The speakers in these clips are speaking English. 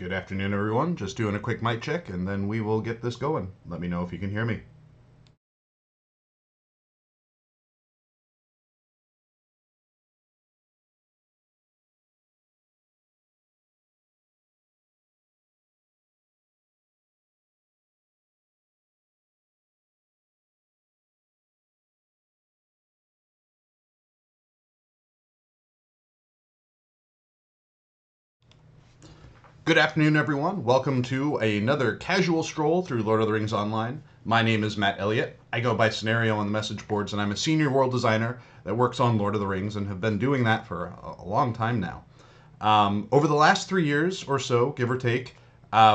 Good afternoon, everyone. Just doing a quick mic check, and then we will get this going. Let me know if you can hear me. Good afternoon, everyone. Welcome to another casual stroll through Lord of the Rings Online. My name is Matt Elliott. I go by Scenario on the message boards, and I'm a senior world designer that works on Lord of the Rings and have been doing that for a long time now. Over the last 3 years or so, give or take,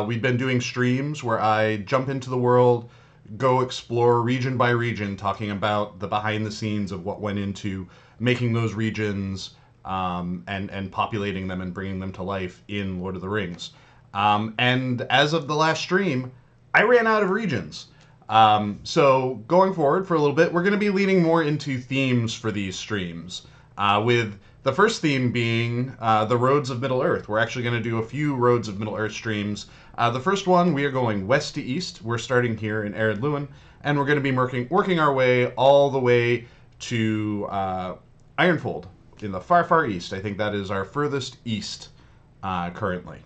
we've been doing streams where I jump into the world, go explore region by region, talking about the behind the scenes of what went into making those regions, and populating them and bringing them to life in Lord of the Rings. And as of the last stream, I ran out of regions. So going forward for a little bit, we're going to be leaning more into themes for these streams, with the first theme being the Roads of Middle Earth. We're actually going to do a few Roads of Middle Earth streams. The first one, we are going west to east. We're starting here in Erid, Luen, and we're going to be working our way all the way to Ironfold in the far, far east. I think that is our furthest east currently.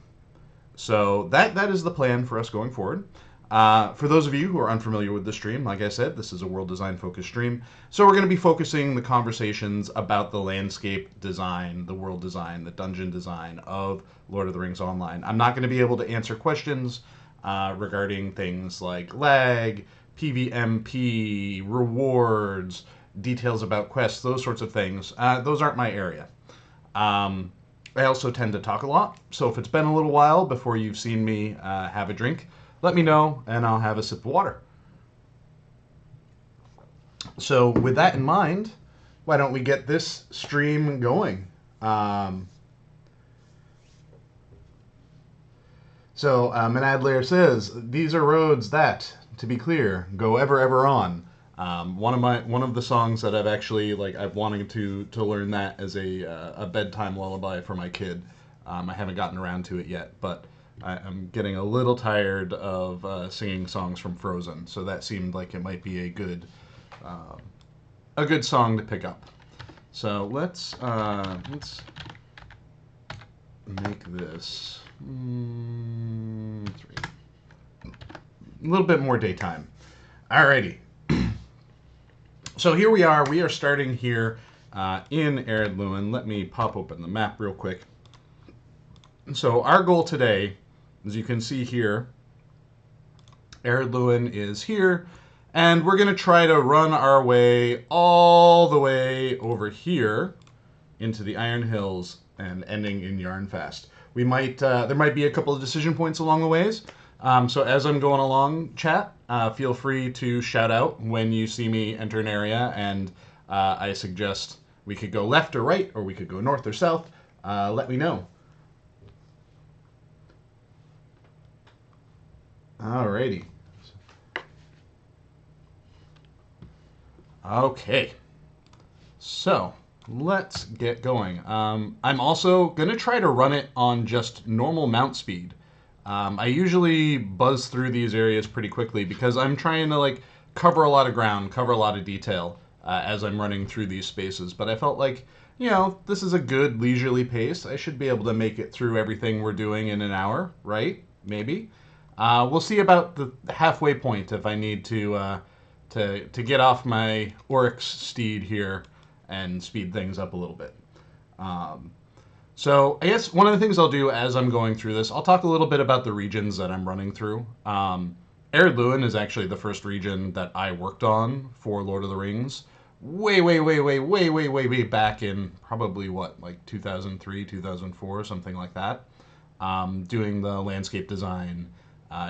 So that is the plan for us going forward. For those of you who are unfamiliar with the stream, like I said, this is a world design focused stream. So we're going to be focusing the conversations about the landscape design, the world design, the dungeon design of Lord of the Rings Online. I'm not going to be able to answer questions regarding things like lag, PvMP, rewards, details about quests, those sorts of things. Those aren't my area. I also tend to talk a lot, so if it's been a little while before you've seen me have a drink, let me know and I'll have a sip of water. So with that in mind, why don't we get this stream going? Manadler says, these are roads that, to be clear, go ever, ever on. One of the songs that I've actually I've wanted to learn that as a bedtime lullaby for my kid. I haven't gotten around to it yet, but I'm getting a little tired of singing songs from Frozen, so that seemed like it might be a good song to pick up. So let's make this 3. A little bit more daytime. Alrighty. So here we are. We are starting here in Erid, Luen. Let me pop open the map real quick. So our goal today, as you can see here, Erid, Luen is here, and we're going to try to run our way all the way over here into the Iron Hills and ending in Yarnfast. We might there might be a couple of decision points along the ways. So as I'm going along, chat, feel free to shout out when you see me enter an area, and I suggest we could go left or right, or we could go north or south. Let me know. Alrighty. Okay. So let's get going. I'm also going to try to run it on just normal mount speed. I usually buzz through these areas pretty quickly because I'm trying to cover a lot of ground, cover a lot of detail as I'm running through these spaces. But I felt like, this is a good leisurely pace. I should be able to make it through everything we're doing in an hour, right? Maybe. We'll see about the halfway point if I need to get off my Oryx steed here and speed things up a little bit. So I guess one of the things I'll do as I'm going through this, I'll talk a little bit about the regions that I'm running through. Erid, Luen is actually the first region that I worked on for Lord of the Rings. Way back in probably 2003, 2004, something like that. Doing the landscape design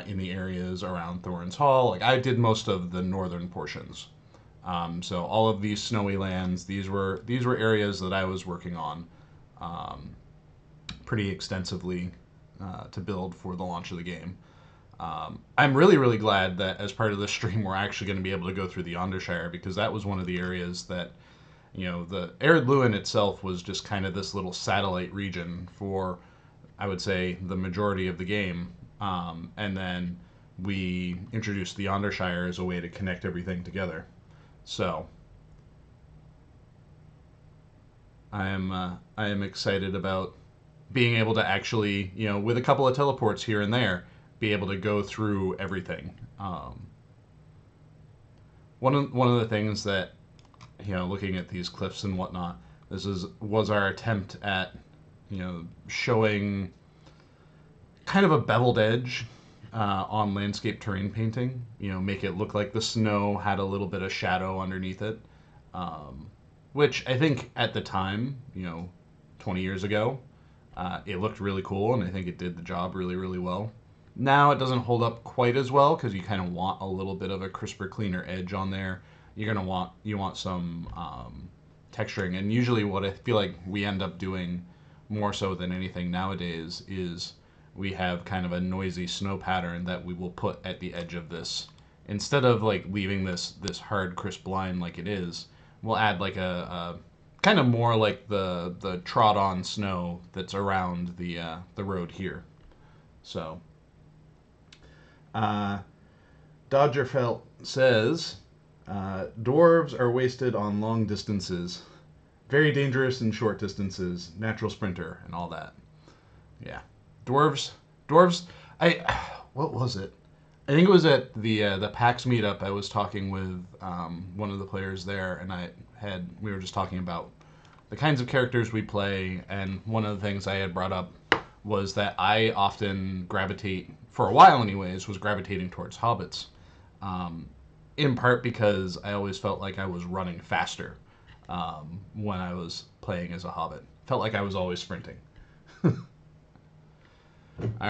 in the areas around Thorin's Hall. I did most of the northern portions. So all of these snowy lands, these were areas that I was working on pretty extensively to build for the launch of the game. I'm really, really glad that as part of this stream we're actually going to be able to go through the Yondershire, because that was one of the areas that, the Erid, Luen itself was just kind of this little satellite region for I would say, the majority of the game. And then we introduced the Yondershire as a way to connect everything together. So I am excited about being able to actually, with a couple of teleports here and there, be able to go through everything. One of the things that, looking at these cliffs and whatnot, was our attempt at, showing kind of a beveled edge on landscape terrain painting. Make it look like the snow had a little bit of shadow underneath it, which I think at the time, 20 years ago, it looked really cool, and I think it did the job really, really well. Now it doesn't hold up quite as well because you kind of want a little bit of a crisper, cleaner edge on there. You want some texturing, and usually what I feel like we end up doing more so than anything nowadays is we have kind of a noisy snow pattern that we will put at the edge of this. Instead of like leaving this hard, crisp line like it is, we'll add like a kind of more like the trod on snow that's around the road here. So Dodgerfelt says dwarves are wasted on long distances, very dangerous in short distances, natural sprinter and all that. Yeah, dwarves. What was it? I think it was at the PAX meetup. I was talking with one of the players there, and we were just talking about the kinds of characters we play, and one of the things I had brought up was that I often gravitate, for a while anyways, was gravitating towards hobbits, in part because I always felt like I was running faster when I was playing as a hobbit. Felt like I was always sprinting. All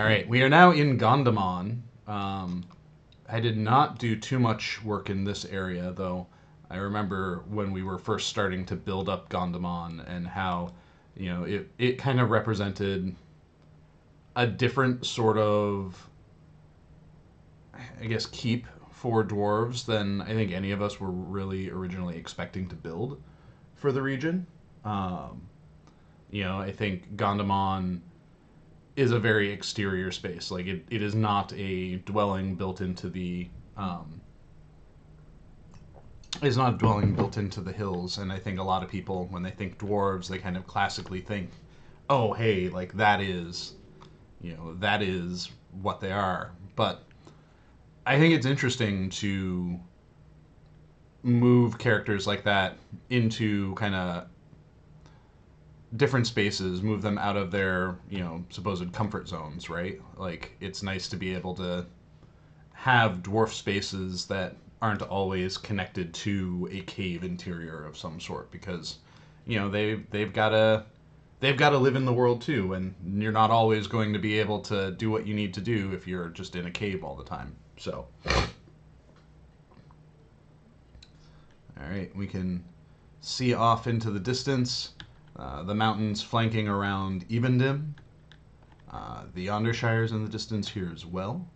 right, we are now in Gondamon. I did not do too much work in this area, though. I remember when we were first starting to build up Gondamon and how, it kind of represented a different sort of, I guess, keep for dwarves than I think any of us were really originally expecting to build for the region. I think Gondamon is a very exterior space. Like it is not a dwelling built into the is not a dwelling built into the hills. And I think a lot of people, when they think dwarves, they kind of classically think, oh, hey, like that is what they are. But I think it's interesting to move characters like that into kind of different spaces, move them out of their, supposed comfort zones, right? Like, it's nice to be able to have dwarf spaces that aren't always connected to a cave interior of some sort, because, they've got to live in the world too, and you're not always going to be able to do what you need to do if you're just in a cave all the time. So, all right, we can see off into the distance the mountains flanking around Evendim. The Yondershire's in the distance here as well.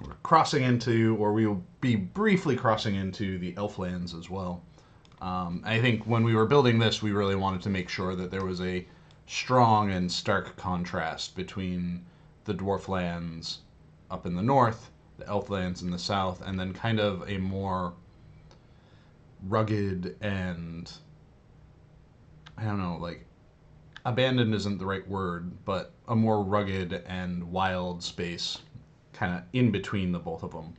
We're crossing into, or we will be briefly crossing into, the Elflands as well. I think when we were building this, we really wanted to make sure that there was a strong and stark contrast between the Dwarflands up in the north, the Elflands in the south, and then kind of a more rugged and, I don't know, like, abandoned isn't the right word, but a more rugged and wild space kind of in between the both of them.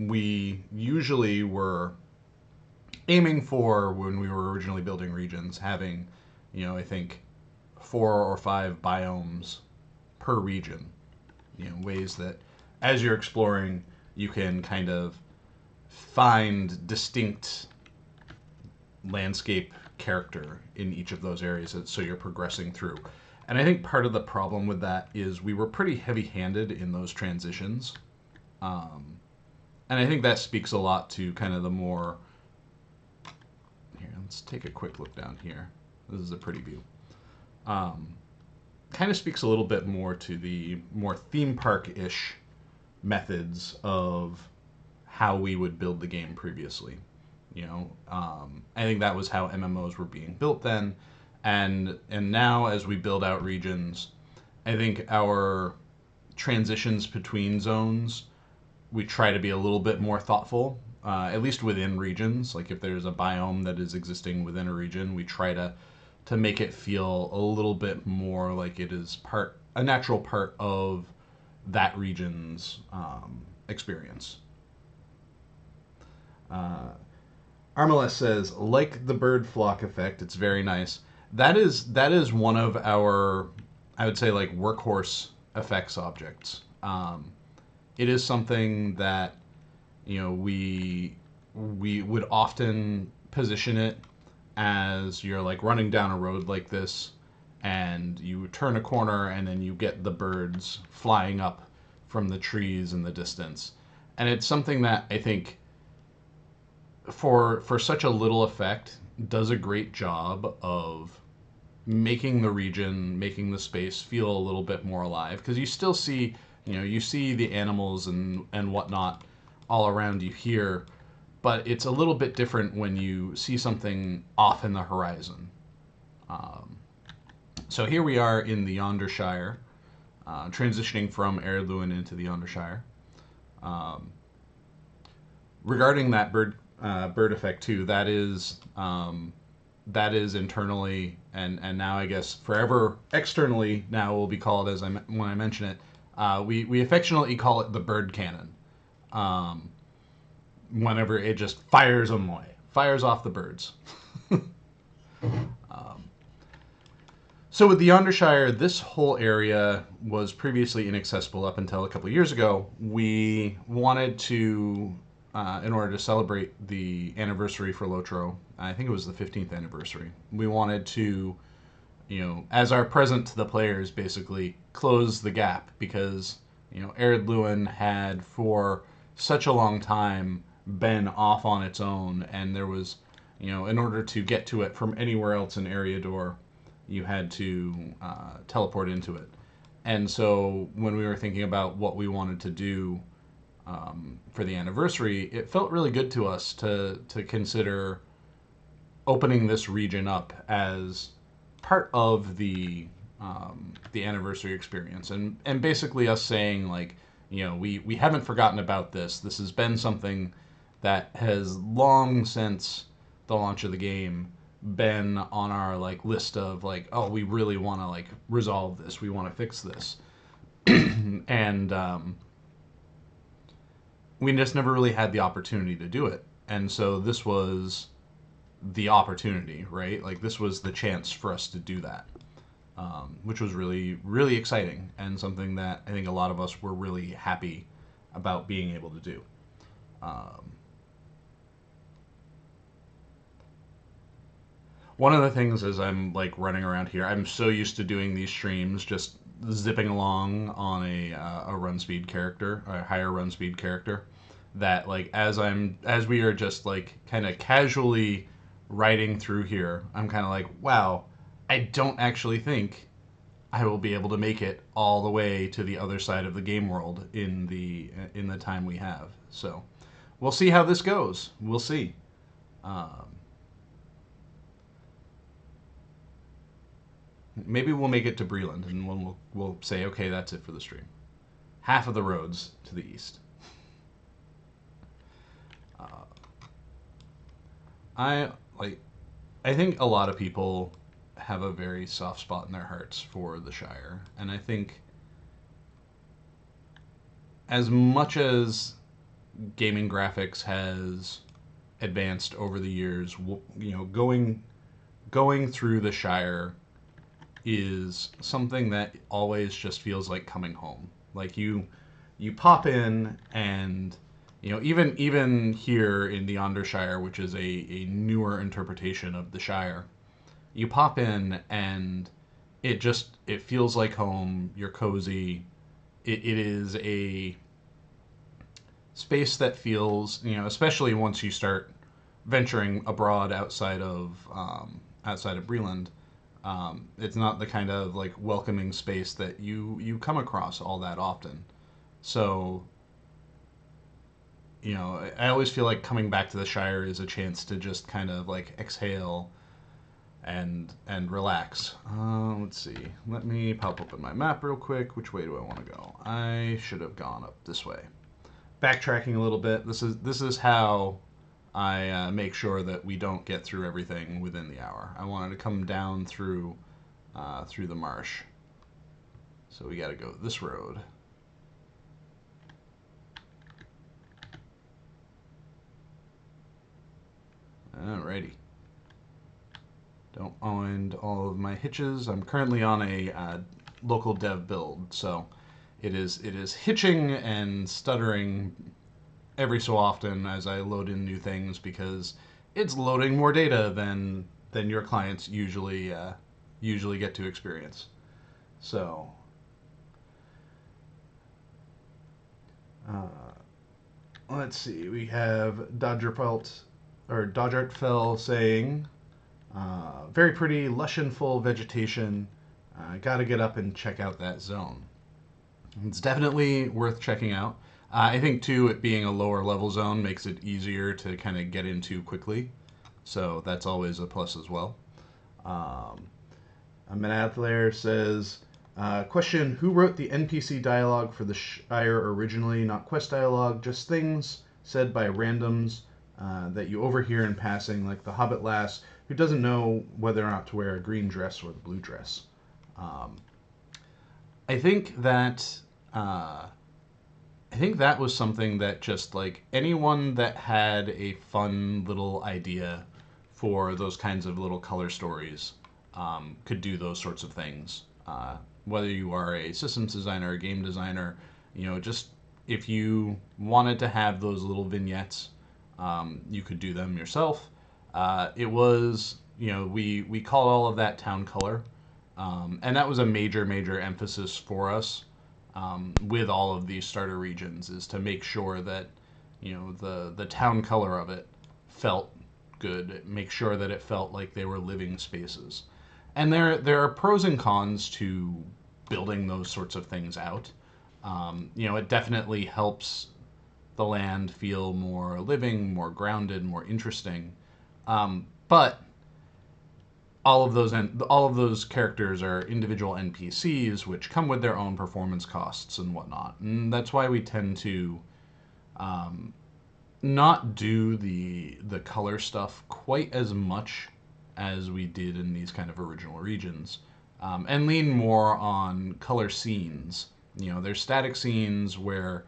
We usually were aiming for, when we were originally building regions, having, I think 4 or 5 biomes per region. Ways that as you're exploring, you can kind of find distinct landscape character in each of those areas, so you're progressing through. And I think part of the problem with that is we were pretty heavy-handed in those transitions. And I think that speaks a lot to kind of the more... Here, let's take a quick look down here. This is a pretty view. Kind of speaks a little bit more to the more theme park-ish methods of how we would build the game previously. I think that was how MMOs were being built then, And now as we build out regions, I think our transitions between zones, we try to be a little bit more thoughtful, at least within regions. Like if there's a biome that is existing within a region, we try to make it feel a little bit more like it is a natural part of that region's experience. Uh, Armalest says, like the bird flock effect, it's very nice. That is one of our, I would say, like workhorse effects objects. It is something that we would often position it as you're like running down a road like this, and you turn a corner, and then you get the birds flying up from the trees in the distance, and it's something that I think for such a little effect does a great job of making the region, making the space feel a little bit more alive, because you still see, you see the animals and whatnot all around you here, but it's a little bit different when you see something off in the horizon. Um, so here we are in the Yondershire, transitioning from Erid Luen into the Yondershire. Um, Regarding that bird effect too, that is internally, and now I guess forever externally now will be called, when I mention it, we affectionately call it the bird cannon. Um, Whenever it just fires them away, fires off the birds. um, so with the Yondershire, this whole area was previously inaccessible up until a couple of years ago. We wanted to, in order to celebrate the anniversary for Lotro, I think it was the 15th anniversary, we wanted to, as our present to the players, basically close the gap, because, Erid Luen had for such a long time been off on its own, and there was, in order to get to it from anywhere else in Eriador, you had to teleport into it. And so when we were thinking about what we wanted to do for the anniversary, it felt really good to us to consider opening this region up as part of the anniversary experience, and basically us saying, like, we haven't forgotten about this. This has been something that has long since the launch of the game been on our like list of like, oh, we really want to like resolve this. We want to fix this, and we just never really had the opportunity to do it. And so this was the opportunity, right? Like this was the chance for us to do that, which was really, really exciting, and something that I think a lot of us were really happy about being able to do. Um, One of the things as I'm like running around here, I'm so used to doing these streams, just zipping along on a run speed character, a higher run speed character, that like as we are just like kind of casually riding through here, I'm kind of like, wow, I don't actually think I will be able to make it all the way to the other side of the game world in the time we have. So we'll see how this goes. We'll see. Um, Maybe we'll make it to Bree-land, and we'll say, okay, that's it for the stream. Half of the roads to the east. Uh, I like. I think a lot of people have a very soft spot in their hearts for the Shire, and I think as much as gaming graphics has advanced over the years, going through the Shire is something that always just feels like coming home. Like you pop in, and even here in the Yondershire, which is a newer interpretation of the Shire, you pop in and it feels like home. You're cozy. It is a space that feels, especially once you start venturing abroad outside of Bree-land. It's not the kind of like welcoming space that you come across all that often. So, I always feel like coming back to the Shire is a chance to just kind of like exhale and relax. Let's see. Let me pop open my map real quick. Which way do I want to go? I should have gone up this way. Backtracking a little bit. This is how I make sure that we don't get through everything within the hour. I wanted to come down through the marsh. So we got to go this road. Alrighty. Don't mind all of my hitches. I'm currently on a local dev build, so it is hitching and stuttering every so often as I load in new things because it's loading more data than your clients usually get to experience. So let's see. We have Dodgertfell saying, very pretty, lush and full vegetation. Got to get up and check out that zone. It's definitely worth checking out. I think, too, it being a lower level zone makes it easier to kind of get into quickly. So that's always a plus as well. Manathlair says, question, who wrote the NPC dialogue for the Shire originally? Not quest dialogue, just things said by randoms that you overhear in passing, like the Hobbit lass who doesn't know whether or not to wear a green dress or the blue dress. I think that was something that just like anyone that had a fun little idea for those kinds of little color stories could do those sorts of things. Whether you are a systems designer, a game designer, just if you wanted to have those little vignettes, you could do them yourself. It was, we called all of that town color. And that was a major emphasis for us with all of these starter regions, is to make sure that the town color of it felt good, make sure that it felt like they were living spaces. And there are pros and cons to building those sorts of things out. It definitely helps the land feel more living, more grounded, more interesting. But all of those characters are individual NPCs, which come with their own performance costs and whatnot. And that's why we tend to not do the color stuff quite as much as we did in these kind of original regions, and lean more on color scenes. There's static scenes where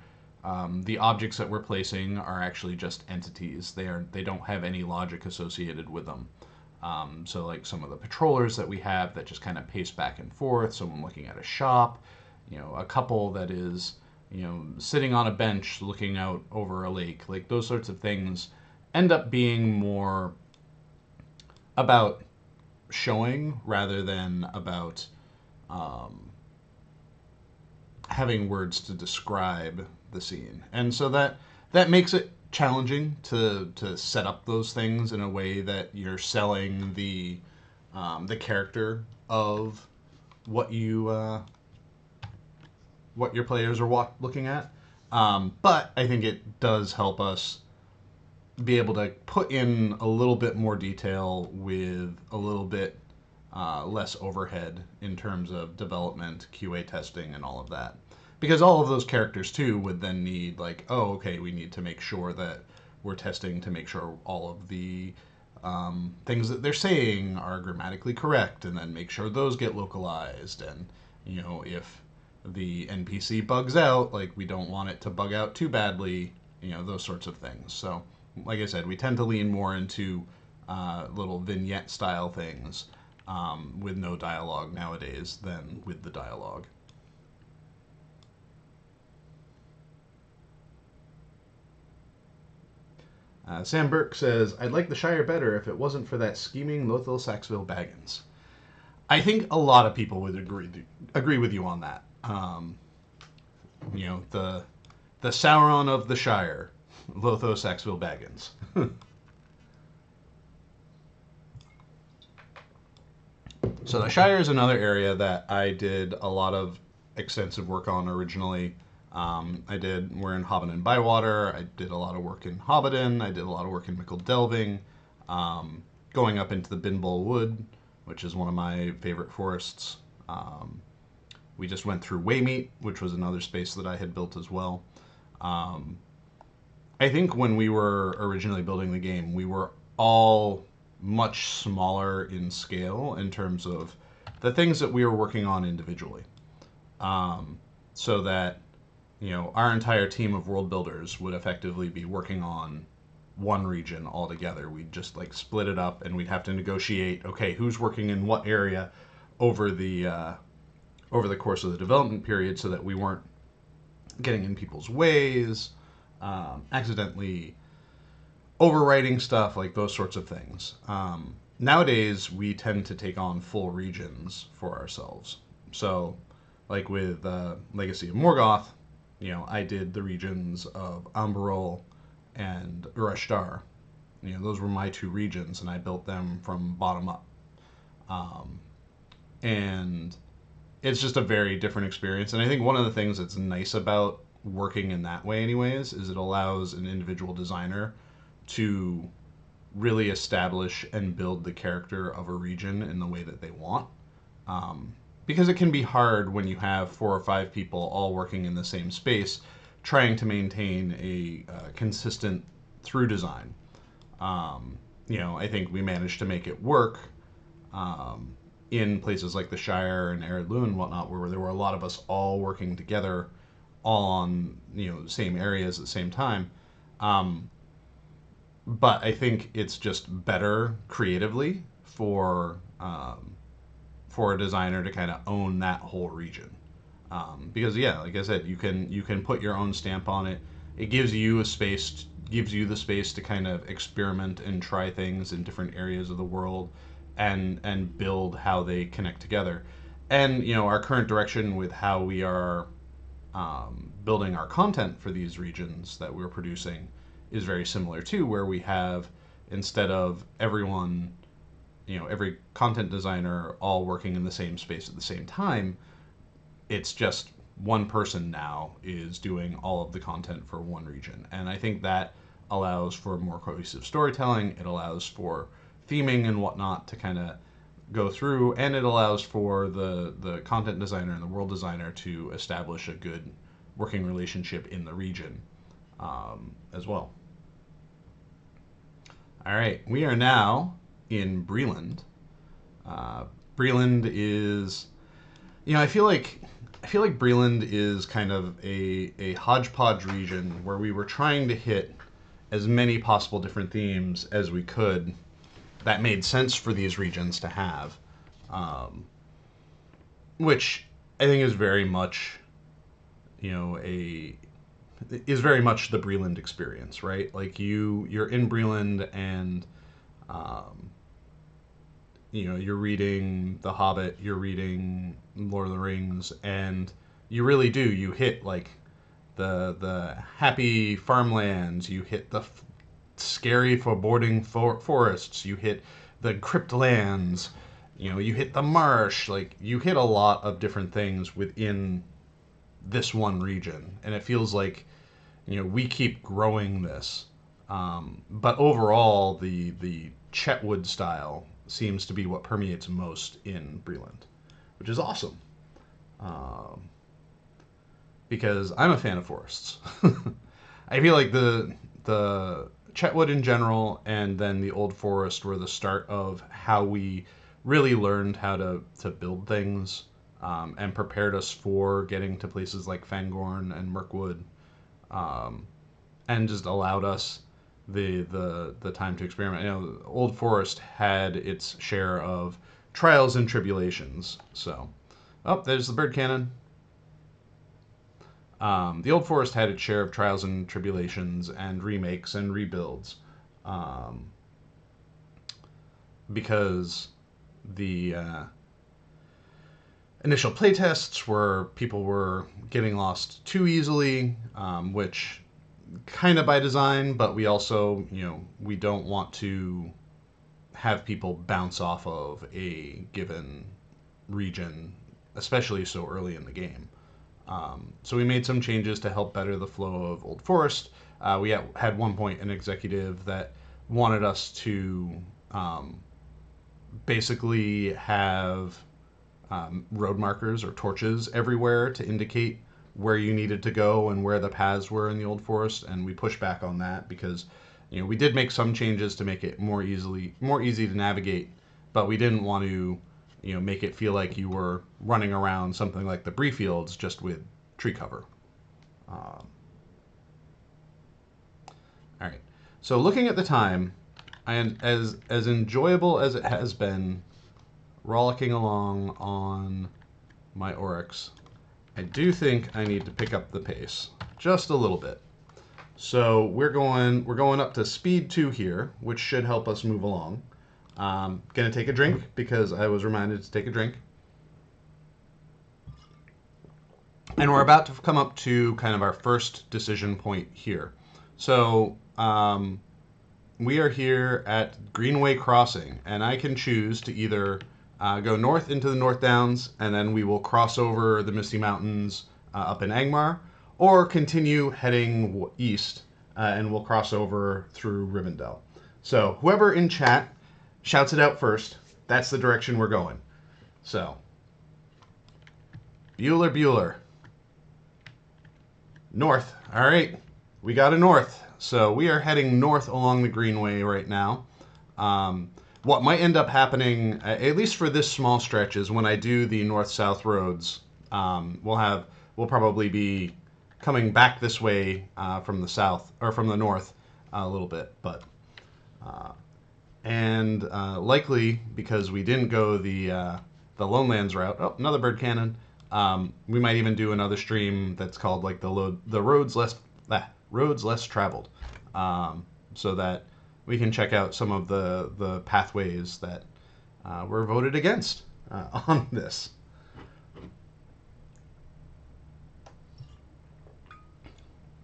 the objects that we're placing are actually just entities. They don't have any logic associated with them. So like some of the patrollers that we have that just kind of pace back and forth, someone looking at a shop, a couple that is, sitting on a bench looking out over a lake, like those sorts of things end up being more about showing rather than about having words to describe the scene. And so that makes it challenging to set up those things in a way that you're selling the character of what your players are looking at. But I think it does help us be able to put in a little bit more detail with a little bit less overhead in terms of development, QA testing, and all of that. Because all of those characters, too, would then need, like, oh, okay, we need to make sure that we're testing to make sure all of the things that they're saying are grammatically correct, and then make sure those get localized. And, if the NPC bugs out, like, we don't want it to bug out too badly, those sorts of things. So, like I said, we tend to lean more into little vignette-style things with no dialogue nowadays than with the dialogue. Sam Burke says, I'd like the Shire better if it wasn't for that scheming Lothal Saxville Baggins. I think a lot of people would agree with you on that. The Sauron of the Shire, Lothal Saxville Baggins. So the Shire is another area that I did a lot of extensive work on originally. We're in Hobbit and Bywater. I did a lot of work in Hobbiton. I did a lot of work in Mickle Delving, going up into the Binbull Wood. which is one of my favorite forests. Um, we just went through Waymeet, which was another space that I had built as well. Um, I think when we were originally building the game, we were all much smaller in scale in terms of the things that we were working on individually. Um, so that, our entire team of world builders would effectively be working on one region altogether. We'd just like split it up, and we'd have to negotiate. Okay, who's working in what area over the course of the development period, so that we weren't getting in people's ways, accidentally overwriting stuff, like those sorts of things. Nowadays, we tend to take on full regions for ourselves. So, like with Legacy of Morgoth, I did the regions of Amberol and Urashtar. Those were my two regions, and I built them from bottom up. Um, and it's just a very different experience. And I think one of the things that's nice about working in that way, anyways, is it allows an individual designer to really establish and build the character of a region in the way that they want. Because it can be hard when you have 4 or 5 people all working in the same space, trying to maintain a consistent through design. I think we managed to make it work um, in places like the Shire and Erid, Luen and whatnot, where there were a lot of us all working together, all on the same areas at the same time. Um, but I think it's just better creatively for a designer to kind of own that whole region. Because yeah, like I said, you can put your own stamp on it. It gives you the space to kind of experiment and try things in different areas of the world, and build how they connect together. And our current direction with how we are building our content for these regions that we're producing is very similar too, where we have, instead of everyone, every content designer all working in the same space at the same time, it's just one person now is doing all of the content for one region. And I think that allows for more cohesive storytelling. It allows for theming and whatnot to kind of go through, and it allows for the content designer and the world designer to establish a good working relationship in the region as well. All right, we are now in Bree-land. Uh, Bree-land is, I feel like Bree-land is kind of a hodgepodge region where we were trying to hit as many possible different themes as we could that made sense for these regions to have, um, which I think is very much, a is very much the Bree-land experience, right? Like you're in Bree-land, and um, you're reading The Hobbit, you're reading Lord of the Rings, and you really do. You hit like the happy farmlands, you hit the scary foreboding forests, you hit the crypt lands, you hit the marsh. Like you hit a lot of different things within this one region, and it feels like we keep growing this. But overall, the Chetwood style seems to be what permeates most in Bree-land, which is awesome. Um, because I'm a fan of forests. I feel like the Chetwood in general, and then the Old Forest were the start of how we really learned how to build things, and prepared us for getting to places like Fangorn and Mirkwood, um, and just allowed us the time to experiment. Old Forest had its share of trials and tribulations. So, oh, there's the bird cannon. The Old Forest had its share of trials and tribulations and remakes and rebuilds, um, because the initial playtests were people were getting lost too easily, which kind of by design, but we also, we don't want to have people bounce off of a given region, especially so early in the game. So we made some changes to help better the flow of Old Forest. We had one point an executive that wanted us to um, basically have road markers or torches everywhere to indicate where you needed to go and where the paths were in the Old Forest, and we pushed back on that because we did make some changes to make it more easy to navigate, but we didn't want to make it feel like you were running around something like the Bree fields just with tree cover. All right. So looking at the time, and as enjoyable as it has been rollicking along on my Oryx, I do think I need to pick up the pace just a little bit. So we're going up to speed 2 here, which should help us move along. Gonna take a drink because I was reminded to take a drink. And we're about to come up to kind of our first decision point here. So we are here at Greenway Crossing, and I can choose to either go north into the North Downs, and then we will cross over the Misty Mountains up in Angmar, or continue heading east, and we'll cross over through Rivendell. So whoever in chat shouts it out first, that's the direction we're going. So, Bueller. North. All right, we got a north. So we are heading north along the Greenway right now. What might end up happening, at least for this small stretch, is when I do the north-south roads, we'll probably be coming back this way from the south or from the north a little bit, but likely because we didn't go the Lone Lands route. Oh, another bird cannon. We might even do another stream that's called like the roads less traveled, so that we can check out some of the pathways that were voted against on this.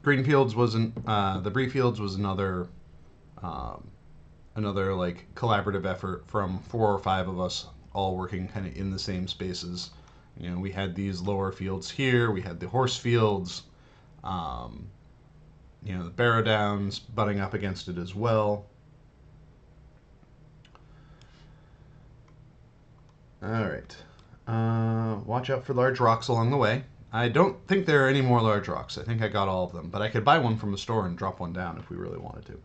Greenfields wasn't the Bree-fields was another like collaborative effort from 4 or 5 of us all working kind of in the same spaces. We had these lower fields here. We had the horse fields. The Barrow Downs butting up against it as well. All right. Watch out for large rocks along the way. I don't think there are any more large rocks. I think I got all of them, but I could buy one from the store and drop one down if we really wanted to.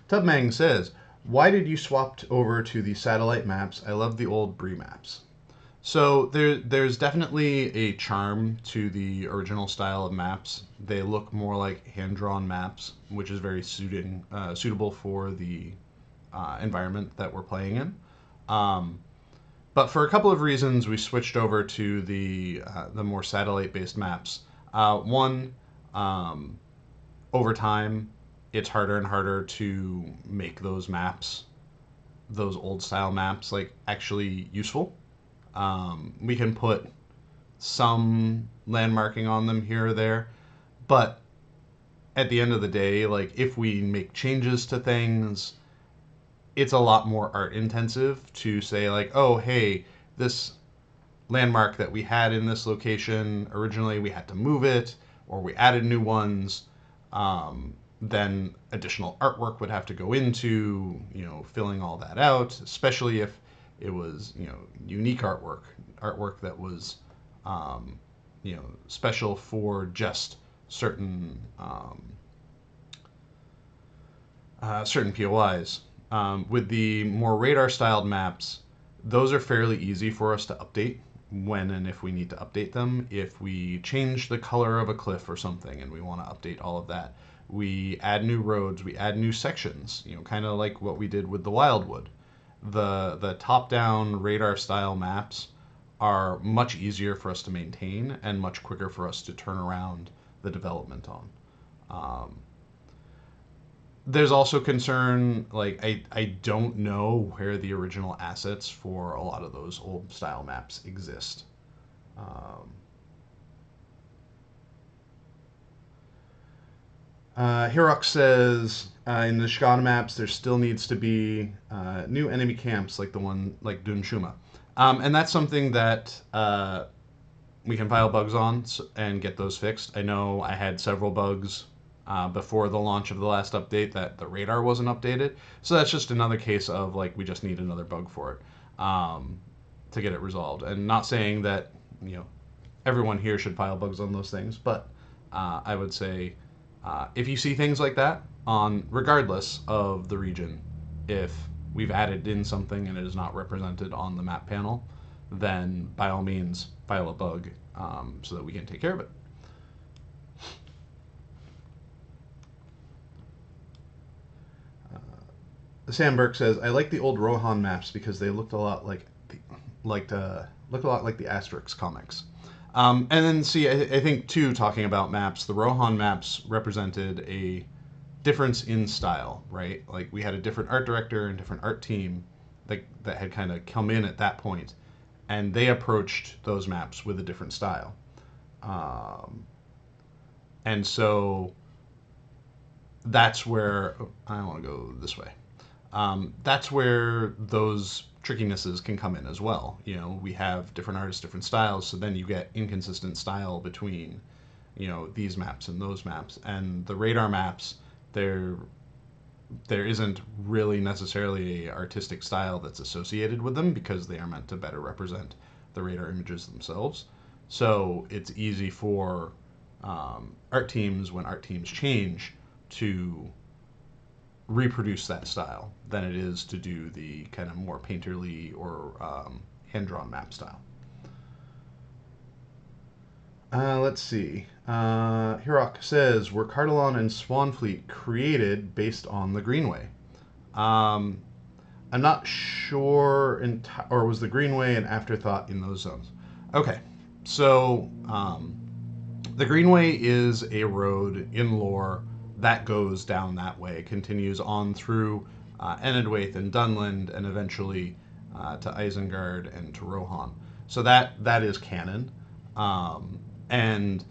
Tubmang says, why did you swap over to the satellite maps? I love the old Bree maps. So there's definitely a charm to the original style of maps. They look more like hand-drawn maps, which is very suitable for the environment that we're playing in. But for a couple of reasons, we switched over to the more satellite-based maps. One, over time, it's harder and harder to make those maps, those old-style maps, like actually useful. We can put some landmarking on them here or there, but at the end of the day, like if we make changes to things, it's a lot more art intensive to say like, oh, hey, this landmark that we had in this location originally, we had to move it, or we added new ones. Then additional artwork would have to go into, filling all that out, especially if it was, unique artwork that was, special for just certain POIs. With the more radar-styled maps, those are fairly easy for us to update when and if we need to update them. If we change the color of a cliff or something and we want to update all of that, we add new roads, we add new sections, kind of like what we did with the Wildwood. The top-down radar-style maps are much easier for us to maintain and much quicker for us to turn around the development on. There's also concern, like, I don't know where the original assets for a lot of those old-style maps exist. Hirok says, in the Shigana maps, there still needs to be new enemy camps like the one like Dunshuma. And that's something that we can file bugs on and get those fixed. I know I had several bugs before the launch of the last update that the radar wasn't updated. So that's just another case of like we just need another bug for it to get it resolved. And not saying that everyone here should file bugs on those things, but I would say if you see things like that on regardless of the region, if we've added in something and it is not represented on the map panel, then by all means file a bug so that we can take care of it. Sam Burke says, "I like the old Rohan maps because they looked a lot like the Asterix comics." And then see, I think too, talking about maps, the Rohan maps represented a difference in style, right? Like we had a different art director and different art team that had kind of come in at that point, and they approached those maps with a different style. And so that's where I want to go this way. That's where those trickinesses can come in as well. We have different artists, different styles, so then you get inconsistent style between, these maps and those maps. And the radar maps, there isn't really necessarily a artistic style that's associated with them because they are meant to better represent the radar images themselves. So it's easy for art teams, when art teams change, to reproduce that style than it is to do the kind of more painterly or hand-drawn map style. Let's see. Hirok says, "Were Cardalon and Swanfleet created based on the Greenway?" I'm not sure, or was the Greenway an afterthought in those zones? Okay, so the Greenway is a road in lore that goes down that way, continues on through Enedwaith and Dunland, and eventually to Isengard and to Rohan. So that is canon. And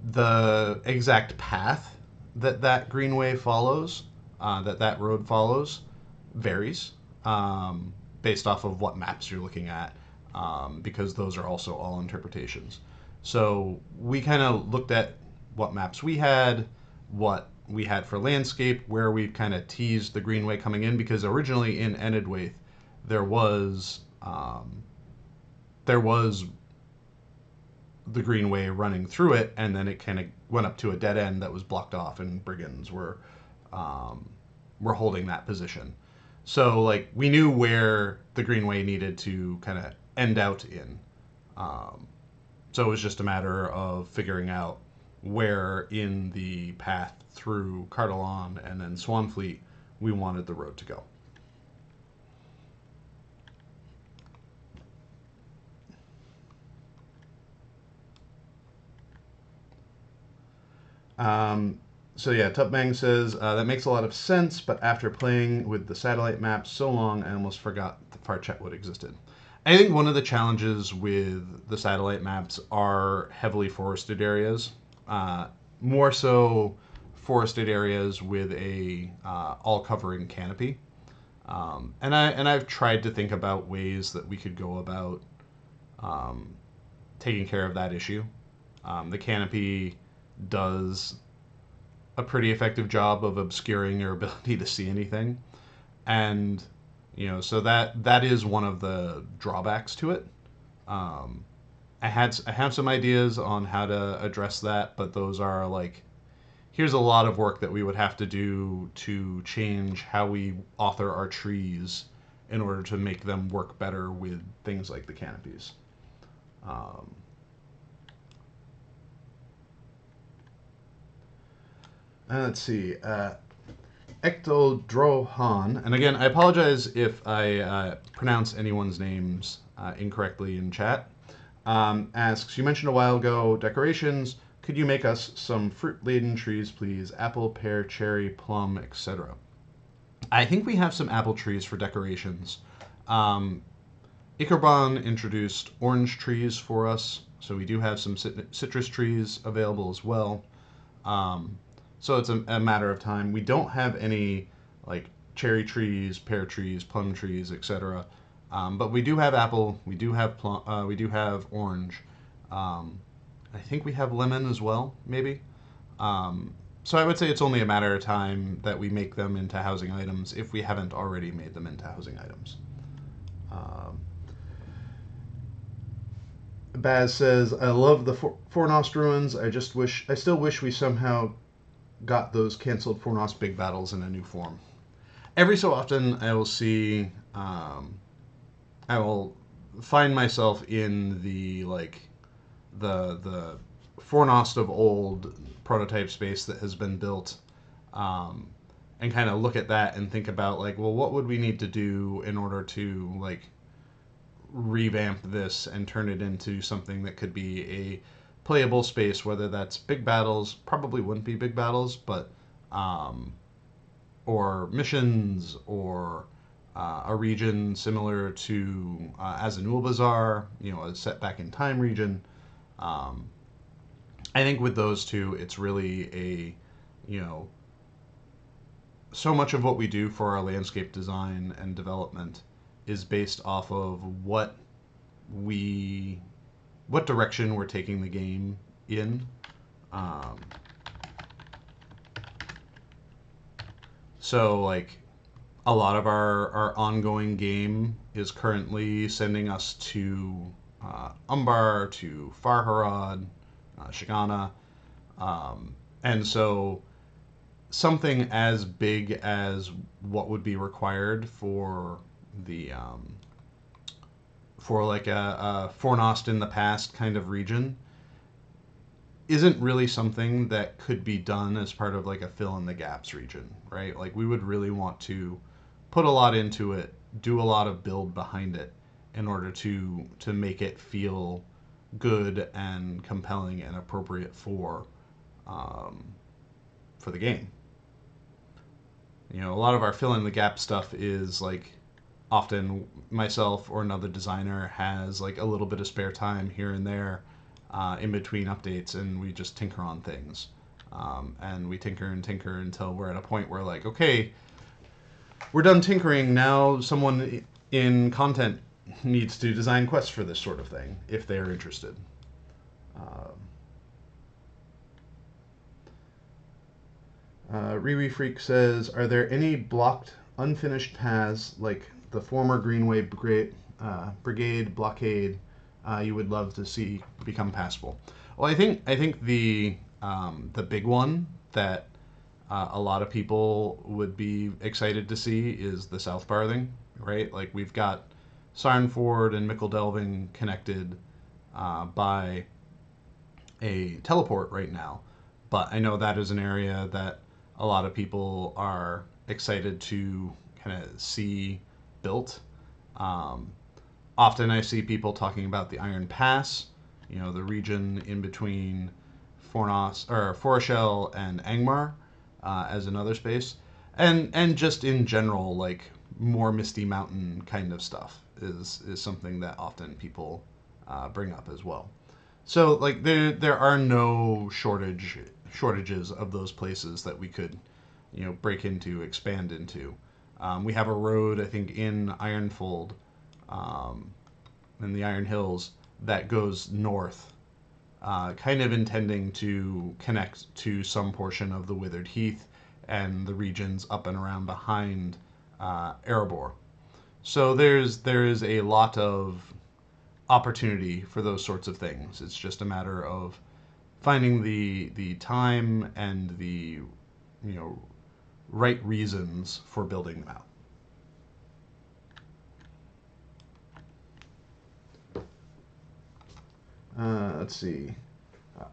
the exact path that Greenway follows, that road follows, varies based off of what maps you're looking at, because those are also all interpretations. So we kind of looked at what maps we had, what we had for landscape, where we kind of teased the Greenway coming in, because originally in Enedwaith there was the Greenway running through it, and then it kind of went up to a dead end that was blocked off, and brigands were holding that position. So like we knew where the Greenway needed to kind of end out in. So it was just a matter of figuring out where in the path through Cardalon and then Swanfleet we wanted the road to go. So yeah, Tupbang says, "That makes a lot of sense, but after playing with the satellite maps so long, I almost forgot the Far Chetwood existed." I think one of the challenges with the satellite maps are heavily forested areas, more so forested areas with a all-covering canopy. And I've tried to think about ways that we could go about taking care of that issue. The canopy does a pretty effective job of obscuring your ability to see anything, and so that is one of the drawbacks to it. I have some ideas on how to address that, but those are like, here's a lot of work that we would have to do to change how we author our trees in order to make them work better with things like the canopies. Let's see. Ectodrohan, and again, I apologize if I pronounce anyone's names incorrectly in chat, asks, "You mentioned a while ago decorations. Could you make us some fruit-laden trees, please? Apple, pear, cherry, plum, etc." I think we have some apple trees for decorations. Icarbon introduced orange trees for us, so we do have some citrus trees available as well. So it's a matter of time. We don't have any like cherry trees, pear trees, plum trees, etc. But we do have apple. We do have plum. We do have orange. I think we have lemon as well, maybe. So I would say it's only a matter of time that we make them into housing items if we haven't already made them into housing items. Um, Baz says, "I love the Fornost ruins. I still wish we somehow got those canceled Fornost big battles in a new form." Every so often, I will see, I will find myself in the Fornost of old prototype space that has been built, um, and kind of look at that and think about like, well, what would we need to do in order to like revamp this and turn it into something that could be a playable space, whether that's big battles, probably wouldn't be big battles, but um, or missions, or a region similar to Azanul Bazaar, a set back in time region. Um, I think with those two, it's really you know, so much of what we do for our landscape design and development is based off of we what direction we're taking the game in. Um, so like a lot of our ongoing game is currently sending us to Umbar, to Farharad, Shigana, and so something as big as what would be required the for like a Fornost in the past kind of region isn't really something that could be done as part of like a fill in the gaps region, right? Like we would really want to put a lot into it, do a lot of build behind it in order to make it feel good and compelling and appropriate um, for the game. A lot of our fill in the gap stuff is like often myself or another designer has like a little bit of spare time here and there in between updates, and we just tinker on things. And we tinker and tinker until we're at a point where like, okay, we're done tinkering. Now someone in content needs to design quests for this sort of thing if they're interested. Riri Freak says, "Are there any blocked, unfinished paths like the former Greenway Brigade blockade you would love to see become passable?" Well, I think the big one that a lot of people would be excited to see is the South Barthing, right? Like we've got Sarnford and Mickle Delving connected by a teleport right now, but I know that is an area that a lot of people are excited to kind of see built. Um, Often I see people talking about the Iron Pass, the region in between Foreshell and Angmar as another space, and just in general, like more Misty Mountain kind of stuff is something that often people bring up as well. So like there are no shortages of those places that we could break into, expand into. We have a road I think in Ironfold, um, in the Iron Hills, that goes north, kind of intending to connect to some portion of the Withered Heath and the regions up and around behind Erebor. So there is a lot of opportunity for those sorts of things. It's just a matter of finding the time and the you know right reasons for building them out. Let's see.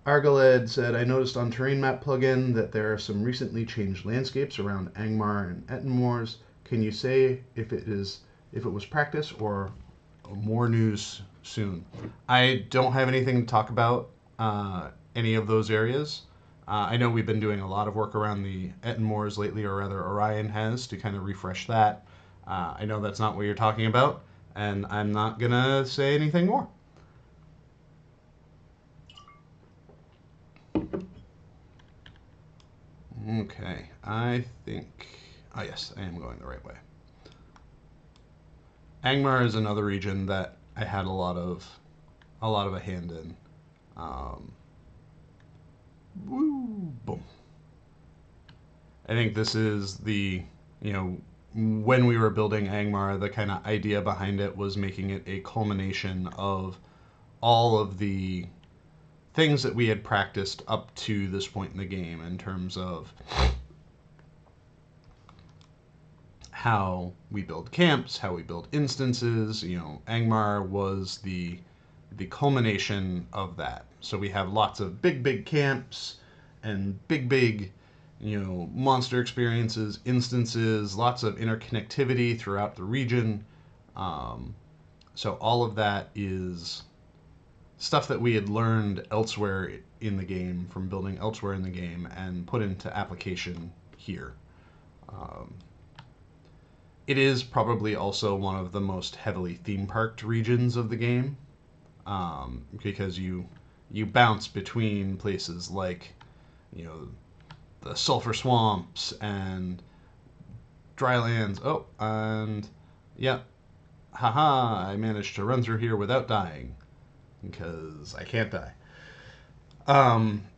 Argaled said, "I noticed on Terrain Map plugin that there are some recently changed landscapes around Angmar and Ettenmoors. Can you say if it was practice or more news soon?" I don't have anything to talk about any of those areas. I know we've been doing a lot of work around the Ettenmoors lately, or rather Orion has, to kind of refresh that. I know that's not what you're talking about, and I'm not gonna say anything more. Okay, I think. Oh yes, I am going the right way. Angmar is another region that I had a lot of a hand in. Woo, boom. I think this is the, you know, when we were building Angmar, the kind of idea behind it was making it a culmination of all of the things that we had practiced up to this point in the game in terms of how we build camps, how we build instances. You know, Angmar was the culmination of that. So we have lots of big camps and big you know, monster experiences, instances, lots of interconnectivity throughout the region. Um, so all of that is stuff that we had learned elsewhere in the game from building elsewhere in the game and put into application here. Um, it is probably also one of the most heavily theme parked regions of the game, because you bounce between places like, you know, the sulfur swamps and drylands. Oh, and yeah, haha! I managed to run through here without dying because I can't die.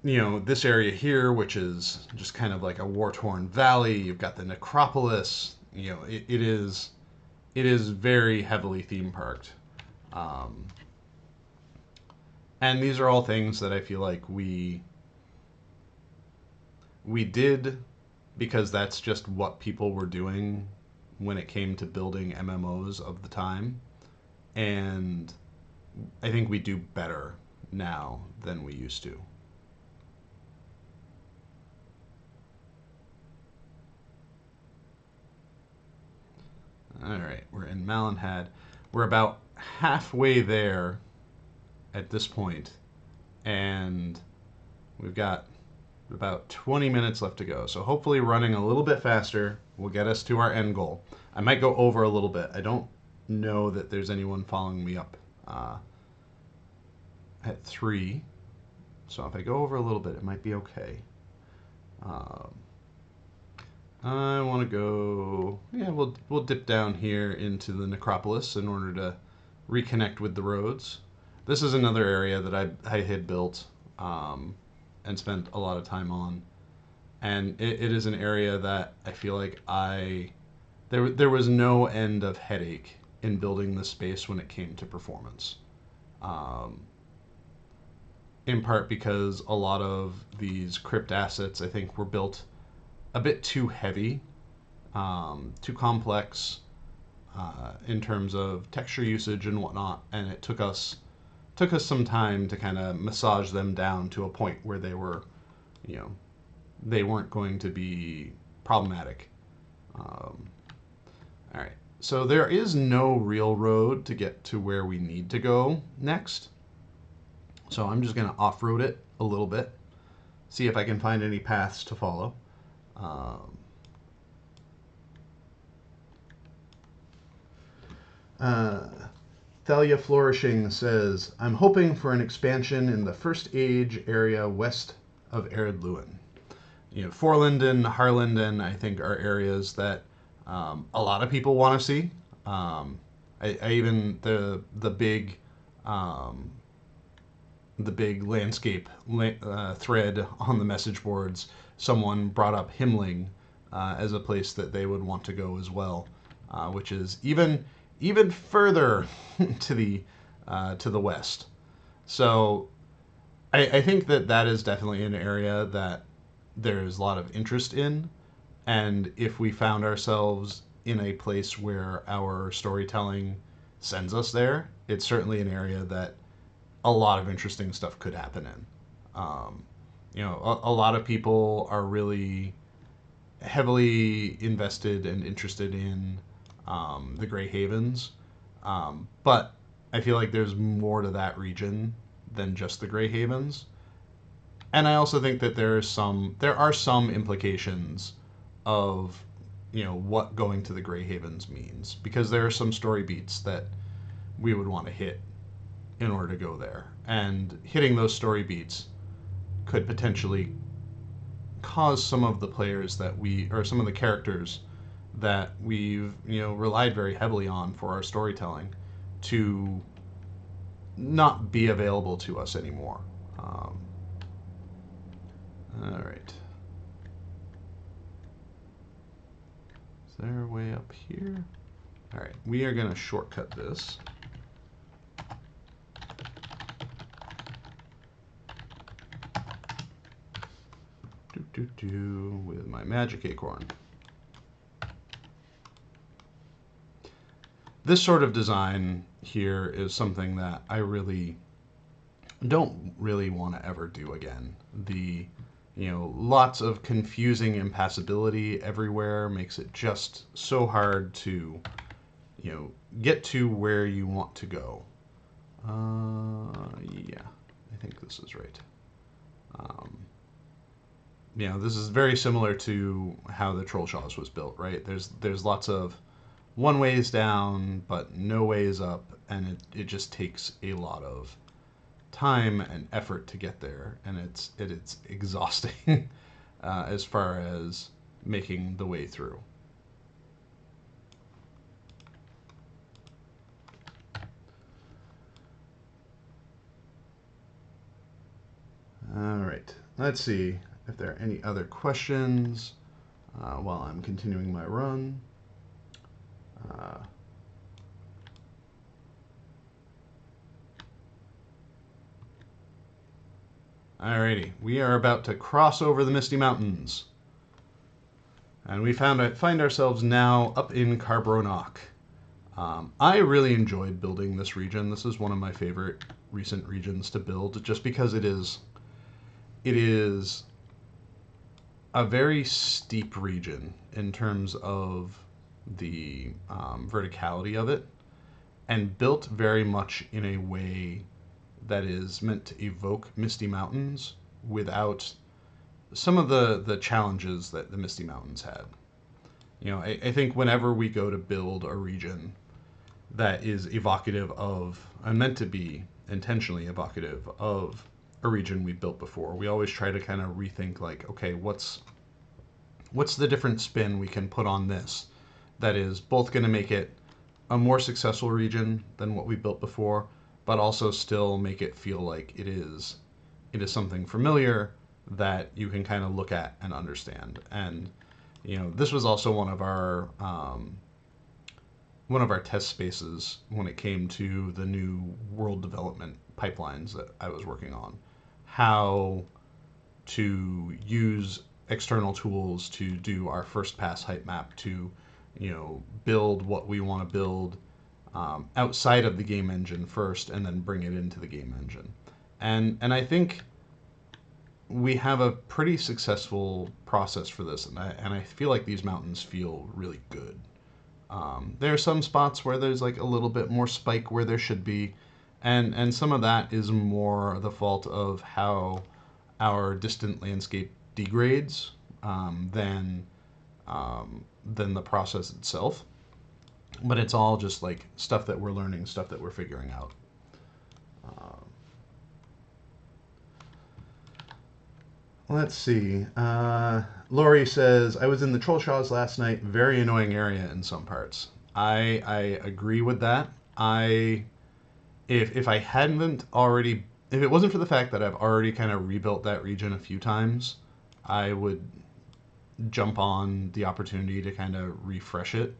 You know, this area here, which is just kind of like a war-torn valley. You've got the necropolis. You know, it is very heavily theme parked. Um, and these are all things that I feel like we did because that's just what people were doing when it came to building MMOs of the time. And I think we do better now than we used to. All right, we're in Malinhad. We're about halfway there at this point, and we've got about 20 minutes left to go. So hopefully running a little bit faster will get us to our end goal. I might go over a little bit. I don't know that there's anyone following me up at 3. So if I go over a little bit, it might be okay. Um, I want to go. Yeah, we'll dip down here into the necropolis in order to reconnect with the roads. This is another area that I had built and spent a lot of time on, and it is an area that I feel like there was no end of headache in building the space when it came to performance. Um, in part because a lot of these crypt assets I think were built a bit too heavy, too complex in terms of texture usage and whatnot, and it took us some time to kind of massage them down to a point where they were, you know, they weren't going to be problematic. All right, so there is no real road to get to where we need to go next. So I'm just going to off-road it a little bit, see if I can find any paths to follow. Um, uh, Thalia Flourishing says, I'm hoping for an expansion in the First Age area west of Erid Luen. You know, Forlinden, Harlinden, I think, are areas that a lot of people want to see. I even um, the big landscape thread on the message boards, someone brought up Himling as a place that they would want to go as well, which is even further to the west. So I think that is definitely an area that there's a lot of interest in, and if we found ourselves in a place where our storytelling sends us there, it's certainly an area that a lot of interesting stuff could happen in. Um, you know, a lot of people are really heavily invested and interested in the Grey Havens, but I feel like there's more to that region than just the Grey Havens. And I also think that there are some implications of, you know, what going to the Grey Havens means, because there are some story beats that we would want to hit in order to go there, and hitting those story beats could potentially cause some of the players that we or some of the characters that we've, you know, relied very heavily on for our storytelling to not be available to us anymore. All right. there a way up here? All right, we are going to shortcut this. With my magic acorn. This sort of design here is something that I really don't really want to ever do again. Lots of confusing impassability everywhere makes it just so hard to, get to where you want to go. Yeah, I think this is right. This is very similar to how the Trollshaws was built, right? There's lots of one ways down, but no ways up, and it just takes a lot of time and effort to get there, and it's exhausting as far as making the way through. All right, let's see if there are any other questions while I'm continuing my run. Alrighty, we are about to cross over the Misty Mountains. And we find ourselves now up in Carbronach. I really enjoyed building this region. This is one of my favorite recent regions to build, just because it is a very steep region in terms of the verticality of it, and built very much in a way that is meant to evoke Misty Mountains without some of the challenges that the Misty Mountains had. I think whenever we go to build a region that is evocative of, and meant to be intentionally evocative of, a region we built before, we always try to kind of rethink, like, okay, what's the different spin we can put on this that is both going to make it a more successful region than what we built before, but also still make it feel like it is something familiar that you can kind of look at and understand. And this was also one of our test spaces when it came to the new world development pipelines that I was working on, how to use external tools to do our first pass height map, to build what we want to build outside of the game engine first, and then bring it into the game engine. And I think we have a pretty successful process for this, and I feel like these mountains feel really good. There are some spots where there's like a little bit more spike where there should be, and some of that is more the fault of how our distant landscape degrades than the process itself. But it's all just like stuff that we're learning, stuff that we're figuring out. Let's see. Lori says, I was in the Trollshaws last night. Very annoying area in some parts. I agree with that. If I hadn't already, if it wasn't for the fact that I've already kind of rebuilt that region a few times, I would jump on the opportunity to kind of refresh it.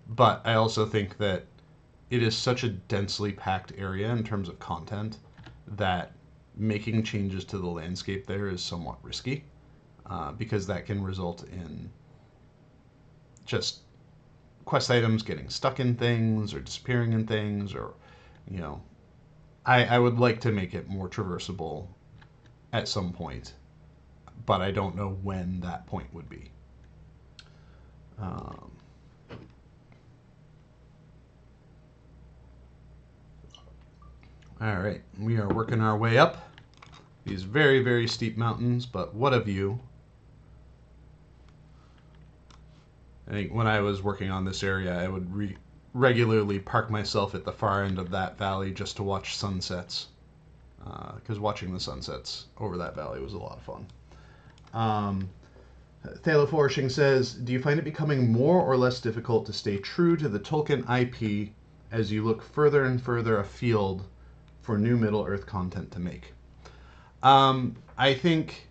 But I also think that it is such a densely packed area in terms of content that making changes to the landscape there is somewhat risky, because that can result in just quest items getting stuck in things or disappearing in things, or I would like to make it more traversable at some point, but I don't know when that point would be. All right, we are working our way up these very, very steep mountains, but what a view. I think when I was working on this area, I would regularly park myself at the far end of that valley just to watch sunsets, because watching the sunsets over that valley was a lot of fun. Thalo Forishing says, do you find it becoming more or less difficult to stay true to the Tolkien IP as you look further and further afield for new Middle-earth content to make? I think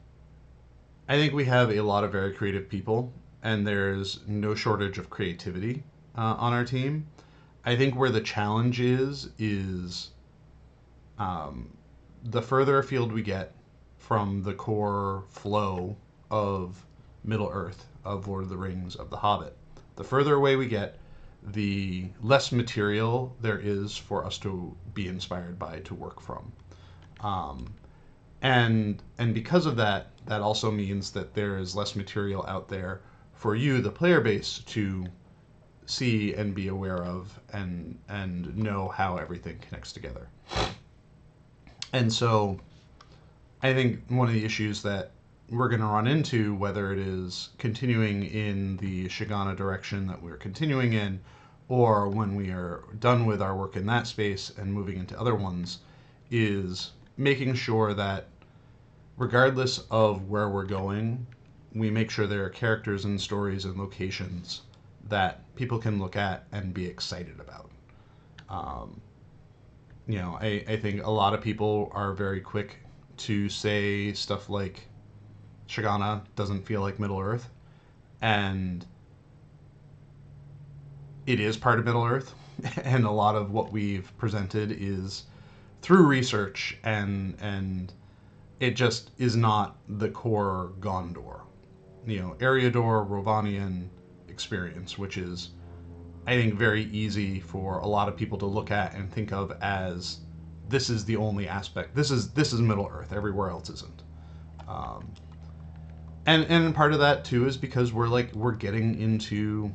we have a lot of very creative people and there's no shortage of creativity on our team. I think where the challenge is the further afield we get from the core flow of Middle Earth, of Lord of the Rings, of The Hobbit, the further away we get, the less material there is for us to be inspired by, to work from. Um, and because of that, that also means that there is less material out there for you, the player base, to see and be aware of and know how everything connects together. And so I think one of the issues that we're going to run into, whether it is continuing in the Shigana direction that we're continuing in, or when we are done with our work in that space and moving into other ones, is making sure that regardless of where we're going, we make sure there are characters and stories and locations that people can look at and be excited about. Um, I think a lot of people are very quick to say stuff like Shigana doesn't feel like Middle Earth, and it is part of Middle Earth, and a lot of what we've presented is through research, and it just is not the core Gondor, Eriador, Rhovanion experience, which is, I think, very easy for a lot of people to look at and think of as this is the only aspect. This is Middle Earth. Everywhere else isn't. Um, and part of that too is because we're getting into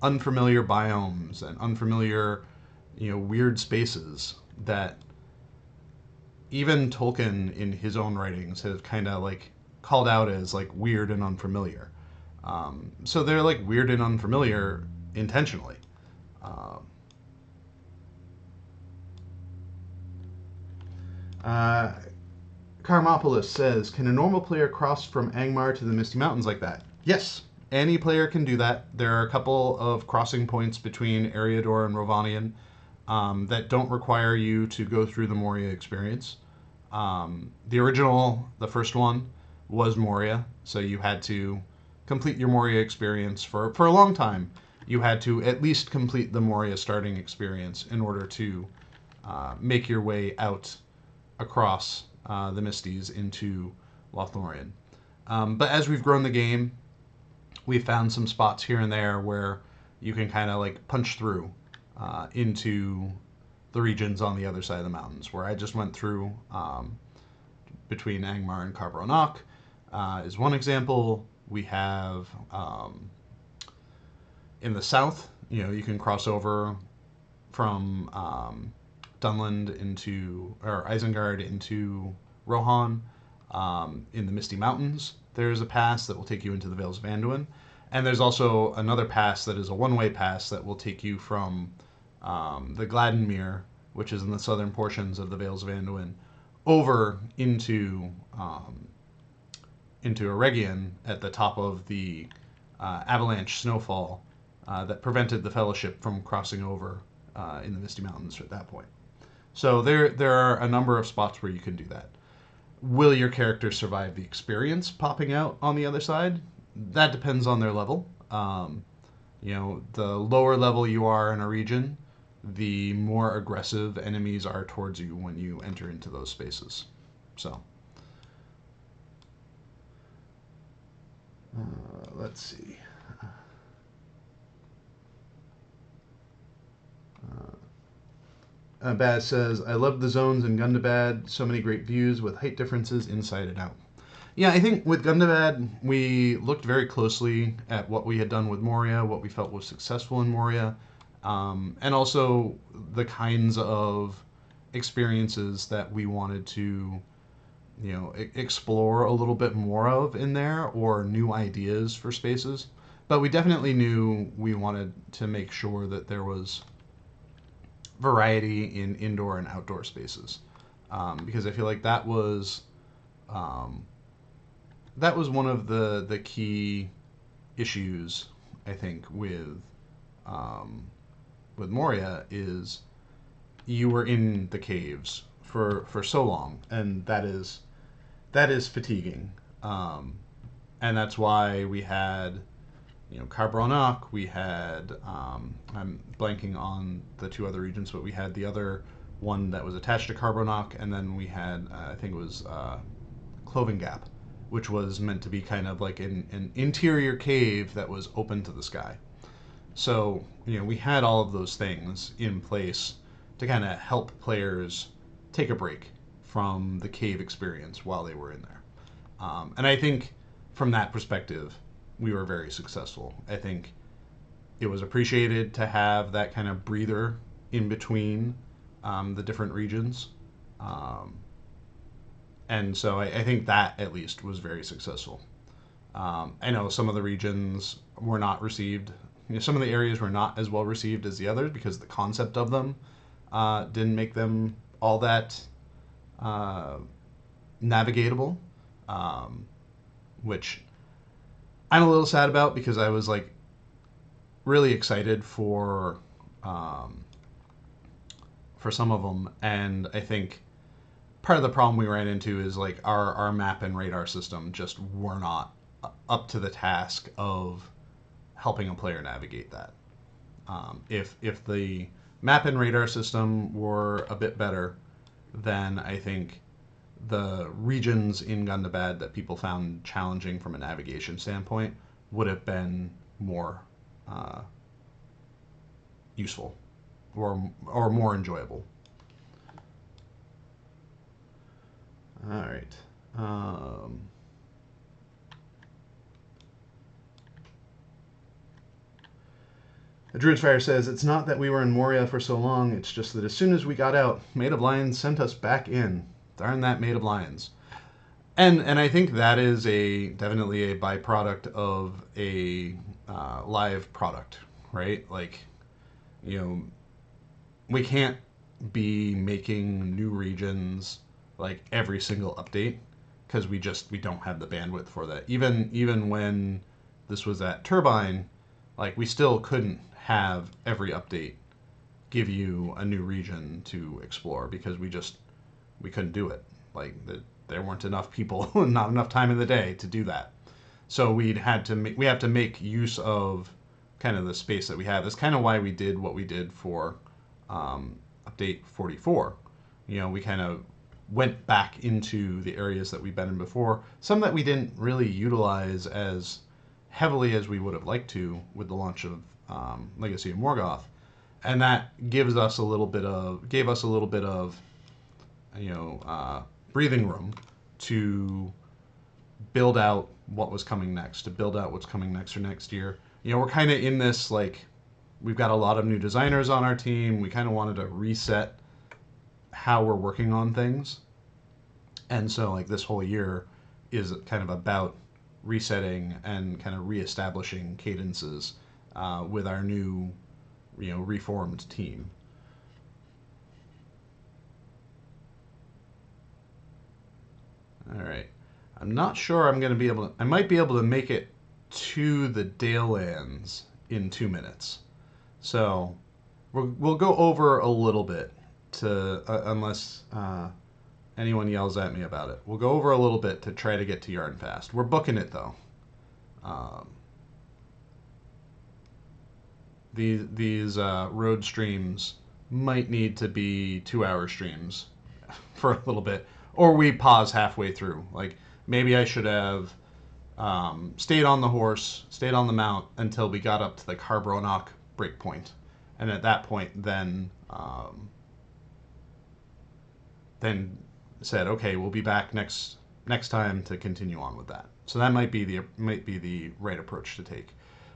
unfamiliar biomes and unfamiliar, weird spaces that even Tolkien in his own writings has kind of like called out as like weird and unfamiliar. So they're like weird and unfamiliar intentionally. Um, uh, Carmopolis says, "Can a normal player cross from Angmar to the Misty Mountains like that?" Yes, any player can do that. There are a couple of crossing points between Eriador and Rhovanion that don't require you to go through the Moria experience. The original, the first one, was Moria, so you had to complete your Moria experience for a long time. You had to at least complete the Moria starting experience in order to make your way out across the Misties into Lothlorien. But as we've grown the game, we've found some spots here and there where you can kind of like punch through into the regions on the other side of the mountains, where I just went through between Angmar and Carbronach is one example. We have in the south, you can cross over from Dunland or Isengard into Rohan. In the Misty Mountains, there's a pass that will take you into the Vales of Anduin. And there's also another pass that is a one-way pass that will take you from the Gladdenmere, which is in the southern portions of the Vales of Anduin, over into Eregion at the top of the avalanche snowfall that prevented the Fellowship from crossing over in the Misty Mountains at that point. So there are a number of spots where you can do that. Will your character survive the experience popping out on the other side? That depends on their level. The lower level you are in a region, the more aggressive enemies are towards you when you enter into those spaces. So, let's see. Baz says, "I love the zones in Gundabad. So many great views with height differences inside and out." Yeah, I think with Gundabad, we looked very closely at what we had done with Moria, what we felt was successful in Moria, and also the kinds of experiences that we wanted to, explore a little bit more of in there, or new ideas for spaces. But we definitely knew we wanted to make sure that there was variety in indoor and outdoor spaces, because I feel like that was one of the key issues, I think, with Moria, is you were in the caves for so long, and that is fatiguing, and that's why we had Carbronach. We had I'm blanking on the two other regions, but we had the other one that was attached to Carbronach, and then we had I think it was Cloven Gap, which was meant to be kind of like an interior cave that was open to the sky. So we had all of those things in place to kind of help players take a break from the cave experience while they were in there. And I think from that perspective, we were very successful. I think it was appreciated to have that kind of breather in between the different regions. And so I think that at least was very successful. I know some of the regions were not received. Some of the areas were not as well received as the others because the concept of them didn't make them all that navigatable, which I'm a little sad about because I was like really excited for some of them, and I think part of the problem we ran into is like our map and radar system just were not up to the task of helping a player navigate that. If the map and radar system were a bit better, then I think the regions in Gondabad that people found challenging from a navigation standpoint would have been more useful or more enjoyable. All right. Druid's Fire says, it's not that we were in Moria for so long, it's just that as soon as we got out, Maid of Lions sent us back in. Darn that Maid of Lions. And I think that is definitely a byproduct of a live product, right? Like, we can't be making new regions like every single update because we don't have the bandwidth for that. Even when this was at Turbine, like we still couldn't have every update give you a new region to explore because we couldn't do it. Like there weren't enough people, not enough time in the day to do that. So we have to make use of kind of the space that we have. That's kind of why we did what we did for update 44. We kind of went back into the areas that we've been in before, some that we didn't really utilize as heavily as we would have liked to with the launch of Legacy of Morgoth, and that gave us a little bit of breathing room to build out what was coming next, to build out what's coming next for next year. We're kind of in this like we've got a lot of new designers on our team. We kind of wanted to reset how we're working on things. And so like this whole year is kind of about resetting and kind of reestablishing cadences with our new, reformed team. All right. I'm not sure I'm going to be able to, I might be able to make it to the Dale Lands in 2 minutes. So we'll go over a little bit to, unless anyone yells at me about it. We'll go over a little bit to try to get to Yarnfast. We're booking it though. These road streams might need to be 2-hour streams for a little bit, or we pause halfway through. Like maybe I should have stayed on the horse, stayed on the mount until we got up to the Carbronach breakpoint, and at that point, then said, okay, we'll be back next time to continue on with that. So that might be the right approach to take.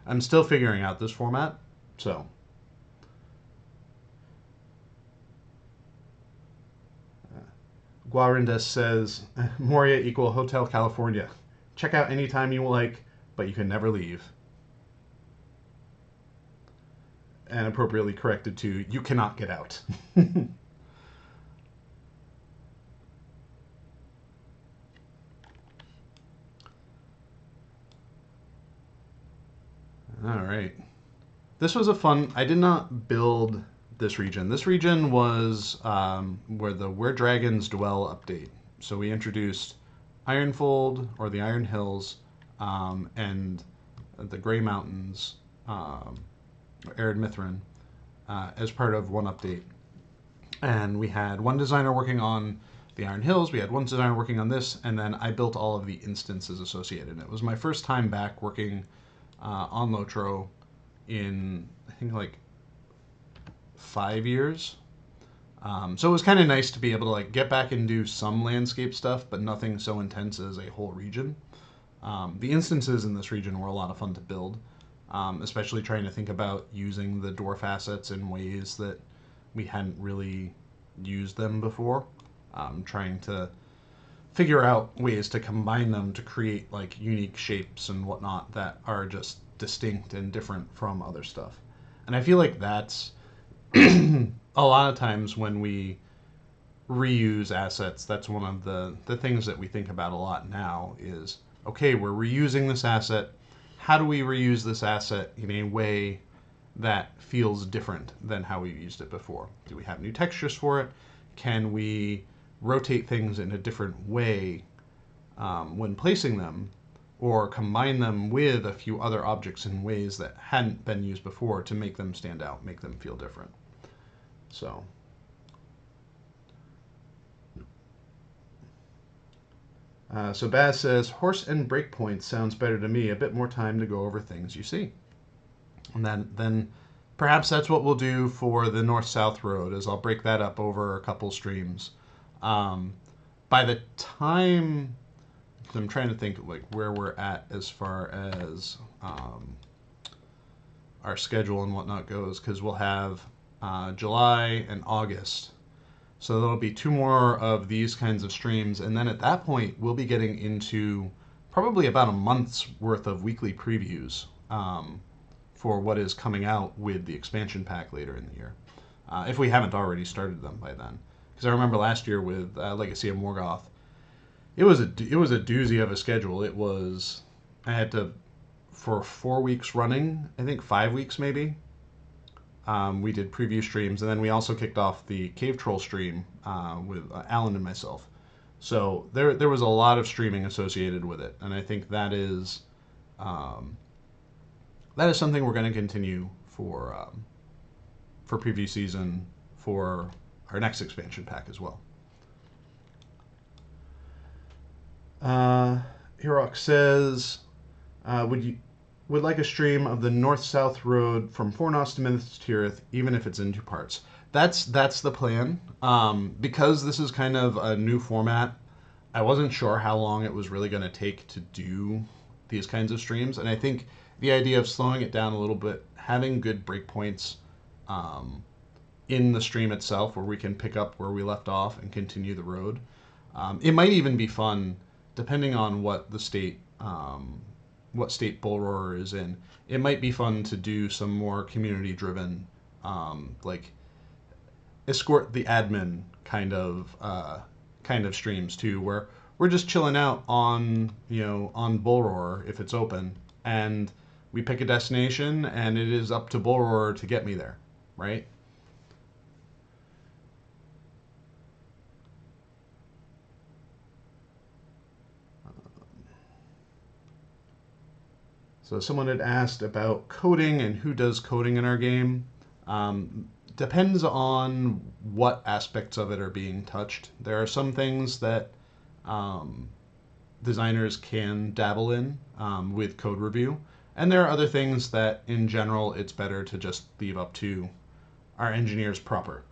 I'm still figuring out this format, so. Guarinda says, Moria equal Hotel California. Check out anytime you like, but you can never leave. And appropriately corrected to, you cannot get out. All right. This was a fun, I did not build this region. This region was where dragons dwell update. So we introduced Ironfold or the Iron Hills, and the Grey Mountains, Erid Mithrin, as part of one update. And we had one designer working on the Iron Hills, we had one designer working on this, and then I built all of the instances associated. And it was my first time back working on Lotro in, I think, like 5 years. So it was kind of nice to be able to like get back and do some landscape stuff, but nothing so intense as a whole region. The instances in this region were a lot of fun to build, especially trying to think about using the dwarf assets in ways that we hadn't really used them before. Trying to figure out ways to combine them to create like unique shapes and whatnot that are just distinct and different from other stuff. And I feel like that's a lot of times when we reuse assets, that's one of the things that we think about a lot now is, okay, we're reusing this asset. How do we reuse this asset in a way that feels different than how we used it before? Do we have new textures for it? Can we rotate things in a different way when placing them, or combine them with a few other objects in ways that hadn't been used before to make them stand out, make them feel different? So Baz says, horse and breakpoints sounds better to me. A bit more time to go over things you see. And then perhaps that's what we'll do for the north-south road, is I'll break that up over a couple streams. By the time, I'm trying to think like where we're at as far as our schedule and whatnot goes, because we'll have July and August. So there'll be 2 more of these kinds of streams, and then at that point we'll be getting into probably about a month's worth of weekly previews for what is coming out with the expansion pack later in the year, if we haven't already started them by then. Because I remember last year with Legacy of Morgoth, it was a doozy of a schedule. It was, I had to, for 4 weeks running, I think 5 weeks maybe, we did preview streams, and then we also kicked off the Cave Troll stream with Alan and myself. So there was a lot of streaming associated with it, and I think that is something we're going to continue for preview season for our next expansion pack as well. Hirok says, would like a stream of the north-south road from Fornos to Minas Tirith, even if it's in 2 parts. That's the plan. Because this is kind of a new format, I wasn't sure how long it was really going to take to do these kinds of streams, and I think the idea of slowing it down a little bit, having good breakpoints in the stream itself where we can pick up where we left off and continue the road. It might even be fun, depending on what the state Bull Roarer is in. It might be fun to do some more community-driven, like escort the admin kind of streams too, where we're just chilling out on Bull Roarer if it's open, and we pick a destination, and it is up to Bull Roarer to get me there, right? So someone had asked about coding and who does coding in our game. Depends on what aspects of it are being touched. There are some things that designers can dabble in with code review, and there are other things that in general it's better to just leave up to our engineers proper.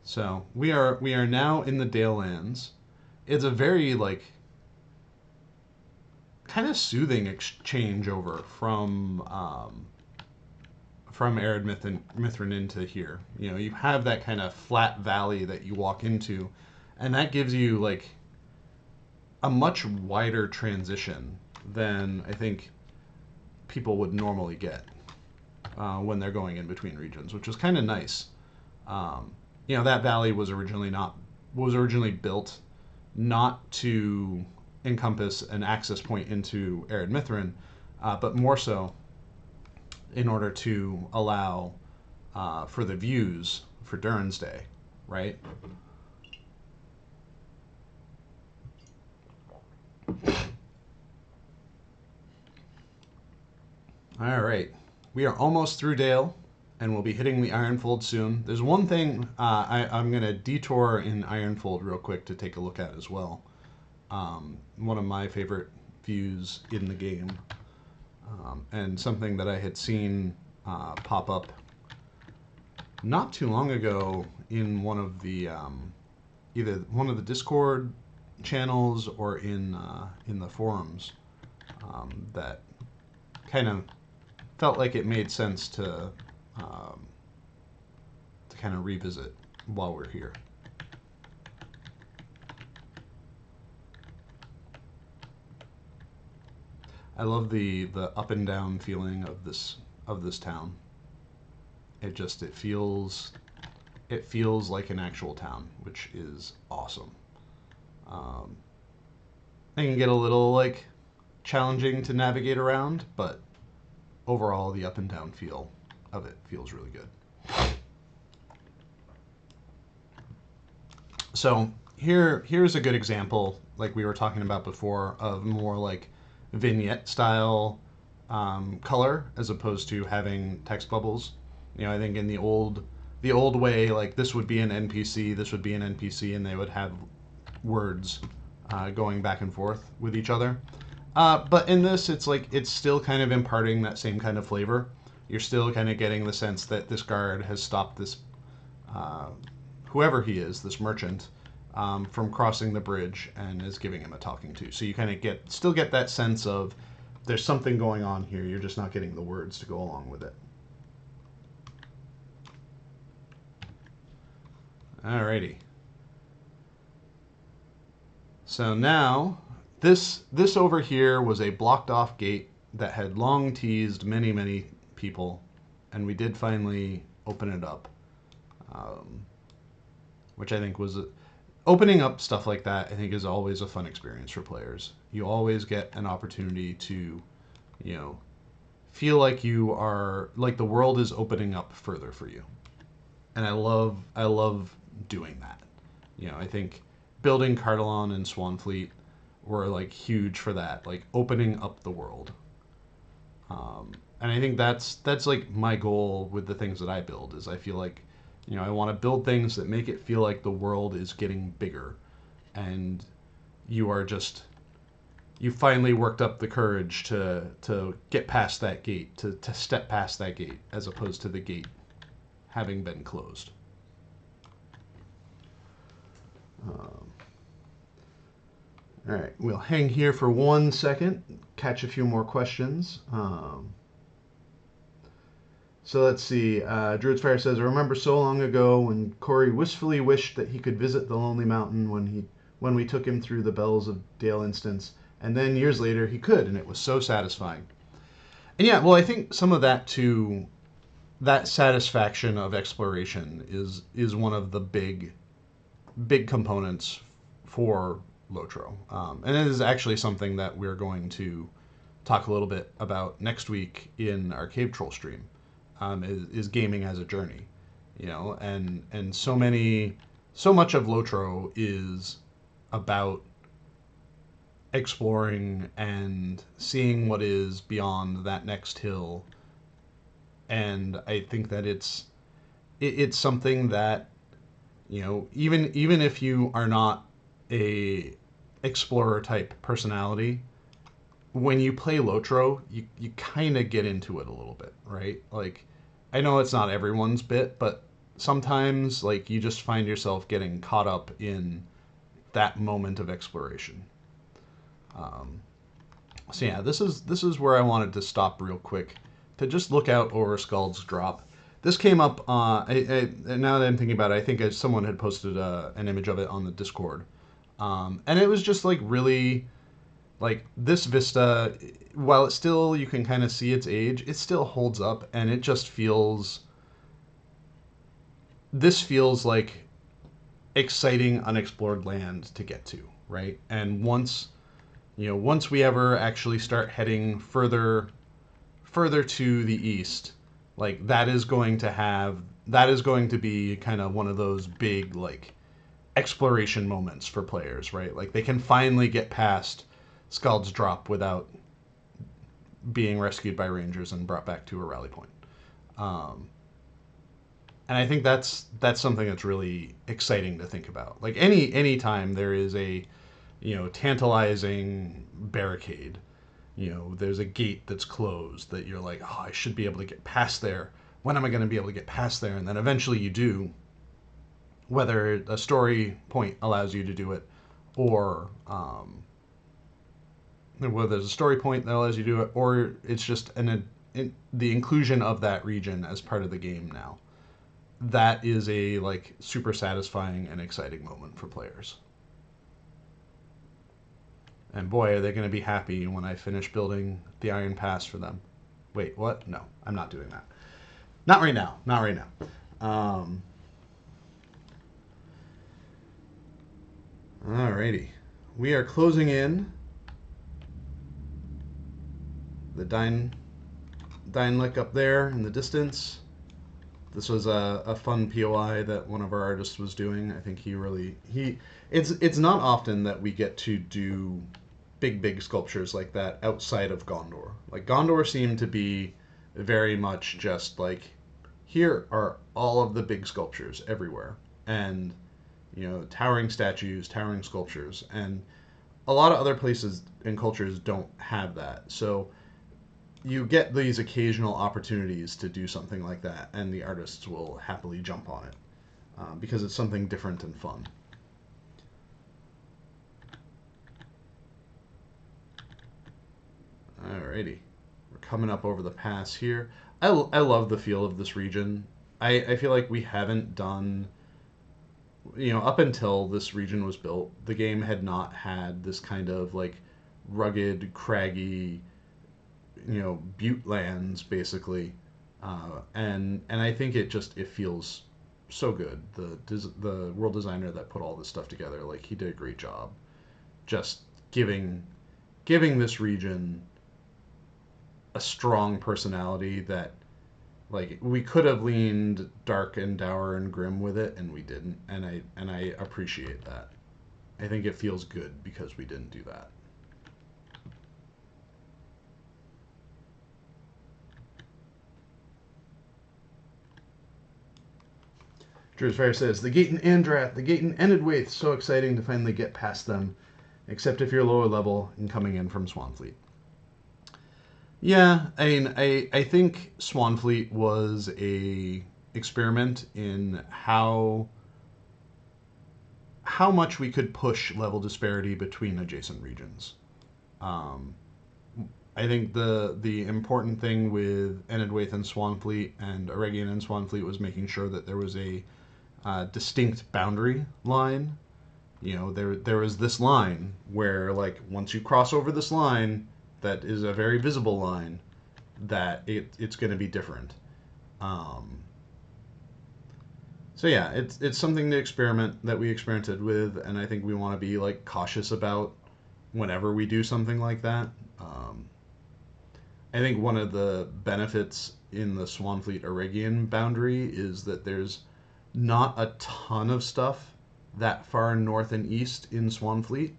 So we are now in the Dalelands. It's a very kind of soothing exchange over from Erid Mithrin into here. You have that kind of flat valley that you walk into, and that gives you a much wider transition than I think people would normally get when they're going in between regions, which was kind of nice. That valley was originally built not to encompass an access point into Erid Mithrin, but more so in order to allow for the views for Durin's Day, right? All right. We are almost through Dale, and we'll be hitting the Ironfold soon. There's one thing I'm going to detour in Ironfold real quick to take a look at as well. One of my favorite views in the game, and something that I had seen pop up not too long ago in one of the either one of the Discord channels or in the forums, that kind of felt like it made sense to kind of revisit while we're here. I love the up and down feeling of this town. It feels like an actual town, which is awesome. It can get a little like challenging to navigate around, but overall the up and down feel of it feels really good. So here's a good example, like we were talking about before, of more like vignette style color as opposed to having text bubbles. You know, I think in the old way, like this would be an NPC, this would be an NPC, and they would have words going back and forth with each other. But in this, it's like it's still kind of imparting that same kind of flavor. You're still kind of getting the sense that this guard has stopped this whoever he is, this merchant, from crossing the bridge and is giving him a talking to. So you kind of still get that sense of there's something going on here. You're just not getting the words to go along with it. Alrighty. So now this over here was a blocked off gate that had long teased many people, and we did finally open it up, which I think was opening up stuff like that. I think is always a fun experience for players. You always get an opportunity to, you know, feel like you are like the world is opening up further for you, and I love doing that. You know, I think building Cardalon and Swanfleet were like huge for that, like opening up the world. And I think that's like my goal with the things that I build is I feel like, you know, I want to build things that make it feel like the world is getting bigger, and you finally worked up the courage to get past that gate, to step past that gate, as opposed to the gate having been closed. All right, we'll hang here for 1 second, catch a few more questions. So let's see. Druid's Fire says, I remember so long ago when Corey wistfully wished that he could visit the Lonely Mountain when we took him through the Bells of Dale instance, and then years later he could, and it was so satisfying. And yeah, well, I think some of that too, that satisfaction of exploration is one of the big components for Lotro. And it is actually something that we're going to talk a little bit about next week in our Cave Troll stream, is gaming as a journey. You know, and so much of Lotro is about exploring and seeing what is beyond that next hill. And I think that it's something that, you know, even if you are not a explorer type personality, when you play Lotro, you kind of get into it a little bit, right? Like, I know it's not everyone's bit, but sometimes like you just find yourself getting caught up in that moment of exploration. So yeah, this is where I wanted to stop real quick to just look out over Skuld's drop. This came up, now that I'm thinking about it, I think someone had posted an image of it on the Discord. And it was just like really, like this vista, while it still, you can kind of see its age, it still holds up, and it just this feels like exciting unexplored land to get to, right? And once we ever actually start heading further to the east, like that is going to be kind of one of those big like exploration moments for players, right? Like they can finally get past Scalds drop without being rescued by rangers and brought back to a rally point. Um, and I think that's something that's really exciting to think about. Like any time there is a tantalizing barricade, there's a gate that's closed that you're like, oh, I should be able to get past there. When am I going to be able to get past there? And then eventually you do, whether a story point allows you to do it, or whether there's a story point that allows you to do it, or it's just the inclusion of that region as part of the game now. That is a like super satisfying and exciting moment for players. And boy, are they going to be happy when I finish building the Iron Pass for them. Wait, what? No, I'm not doing that. Not right now. Not right now. Alrighty. We are closing in the Dynlick up there in the distance. This was a fun POI that one of our artists was doing. I think it's not often that we get to do big sculptures like that outside of Gondor. Like Gondor seemed to be very much just like, here are all of the big sculptures everywhere, and towering statues, towering sculptures, and a lot of other places and cultures don't have that. So you get these occasional opportunities to do something like that, and the artists will happily jump on it because it's something different and fun. Alrighty, we're coming up over the pass here. I love the feel of this region. I feel like we haven't done, up until this region was built, the game had not had this kind of like rugged, craggy, butte lands basically, and I think it feels so good. The world designer that put all this stuff together, like he did a great job, just giving this region a strong personality that, like, we could have leaned dark and dour and grim with it, and we didn't, and I appreciate that. I think it feels good because we didn't do that. Drew's Fair says, the gate in Andrath, the gate in Enedwaith, so exciting to finally get past them, except if you're lower level and coming in from Swanfleet. Yeah, I mean, I think Swanfleet was a experiment in how much we could push level disparity between adjacent regions. I think the important thing with Enedwaith and Swanfleet and Eregion and Swanfleet was making sure that there was a distinct boundary line. There was this line where, like, once you cross over this line, that is a very visible line, that it's going to be different. So yeah, it's something to experiment, that we experimented with, and I think we want to be like cautious about whenever we do something like that. I think one of the benefits in the Swanfleet Eregion boundary is that there's not a ton of stuff that far north and east in Swanfleet,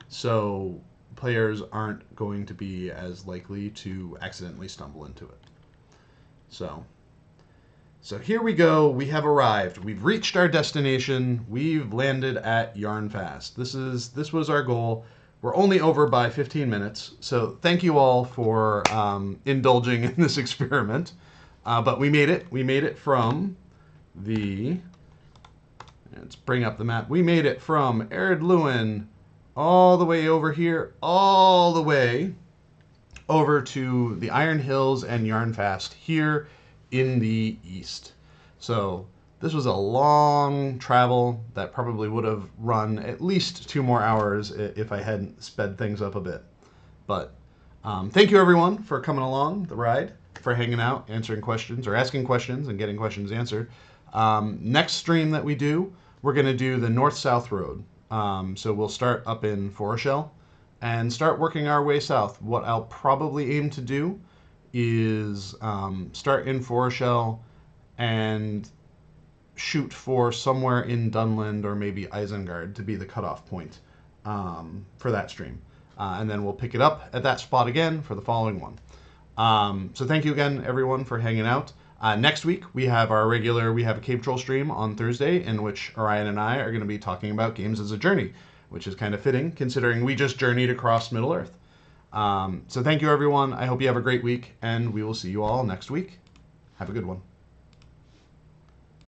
so players aren't going to be as likely to accidentally stumble into it. So here we go. We have arrived. We've reached our destination. We've landed at Yarnfast. This was our goal. We're only over by 15 minutes, so thank you all for indulging in this experiment. But we made it. We made it from the... Let's bring up the map. We made it from Erid Luen all the way over here, all the way over to the Iron Hills and Yarnfast here in the east. So this was a long travel that probably would have run at least 2 more hours if I hadn't sped things up a bit. But thank you everyone for coming along the ride, for hanging out, answering questions, or asking questions and getting questions answered. Next stream that we do, we're going to do the north-south road. So we'll start up in Foreshell and start working our way south. What I'll probably aim to do is start in Foreshell and shoot for somewhere in Dunland or maybe Isengard to be the cutoff point for that stream. and then we'll pick it up at that spot again for the following one. So thank you again, everyone, for hanging out. Next week, we have a Cave Troll stream on Thursday, in which Orion and I are going to be talking about games as a journey, which is kind of fitting, considering we just journeyed across Middle-earth. So thank you, everyone. I hope you have a great week, and we will see you all next week. Have a good one.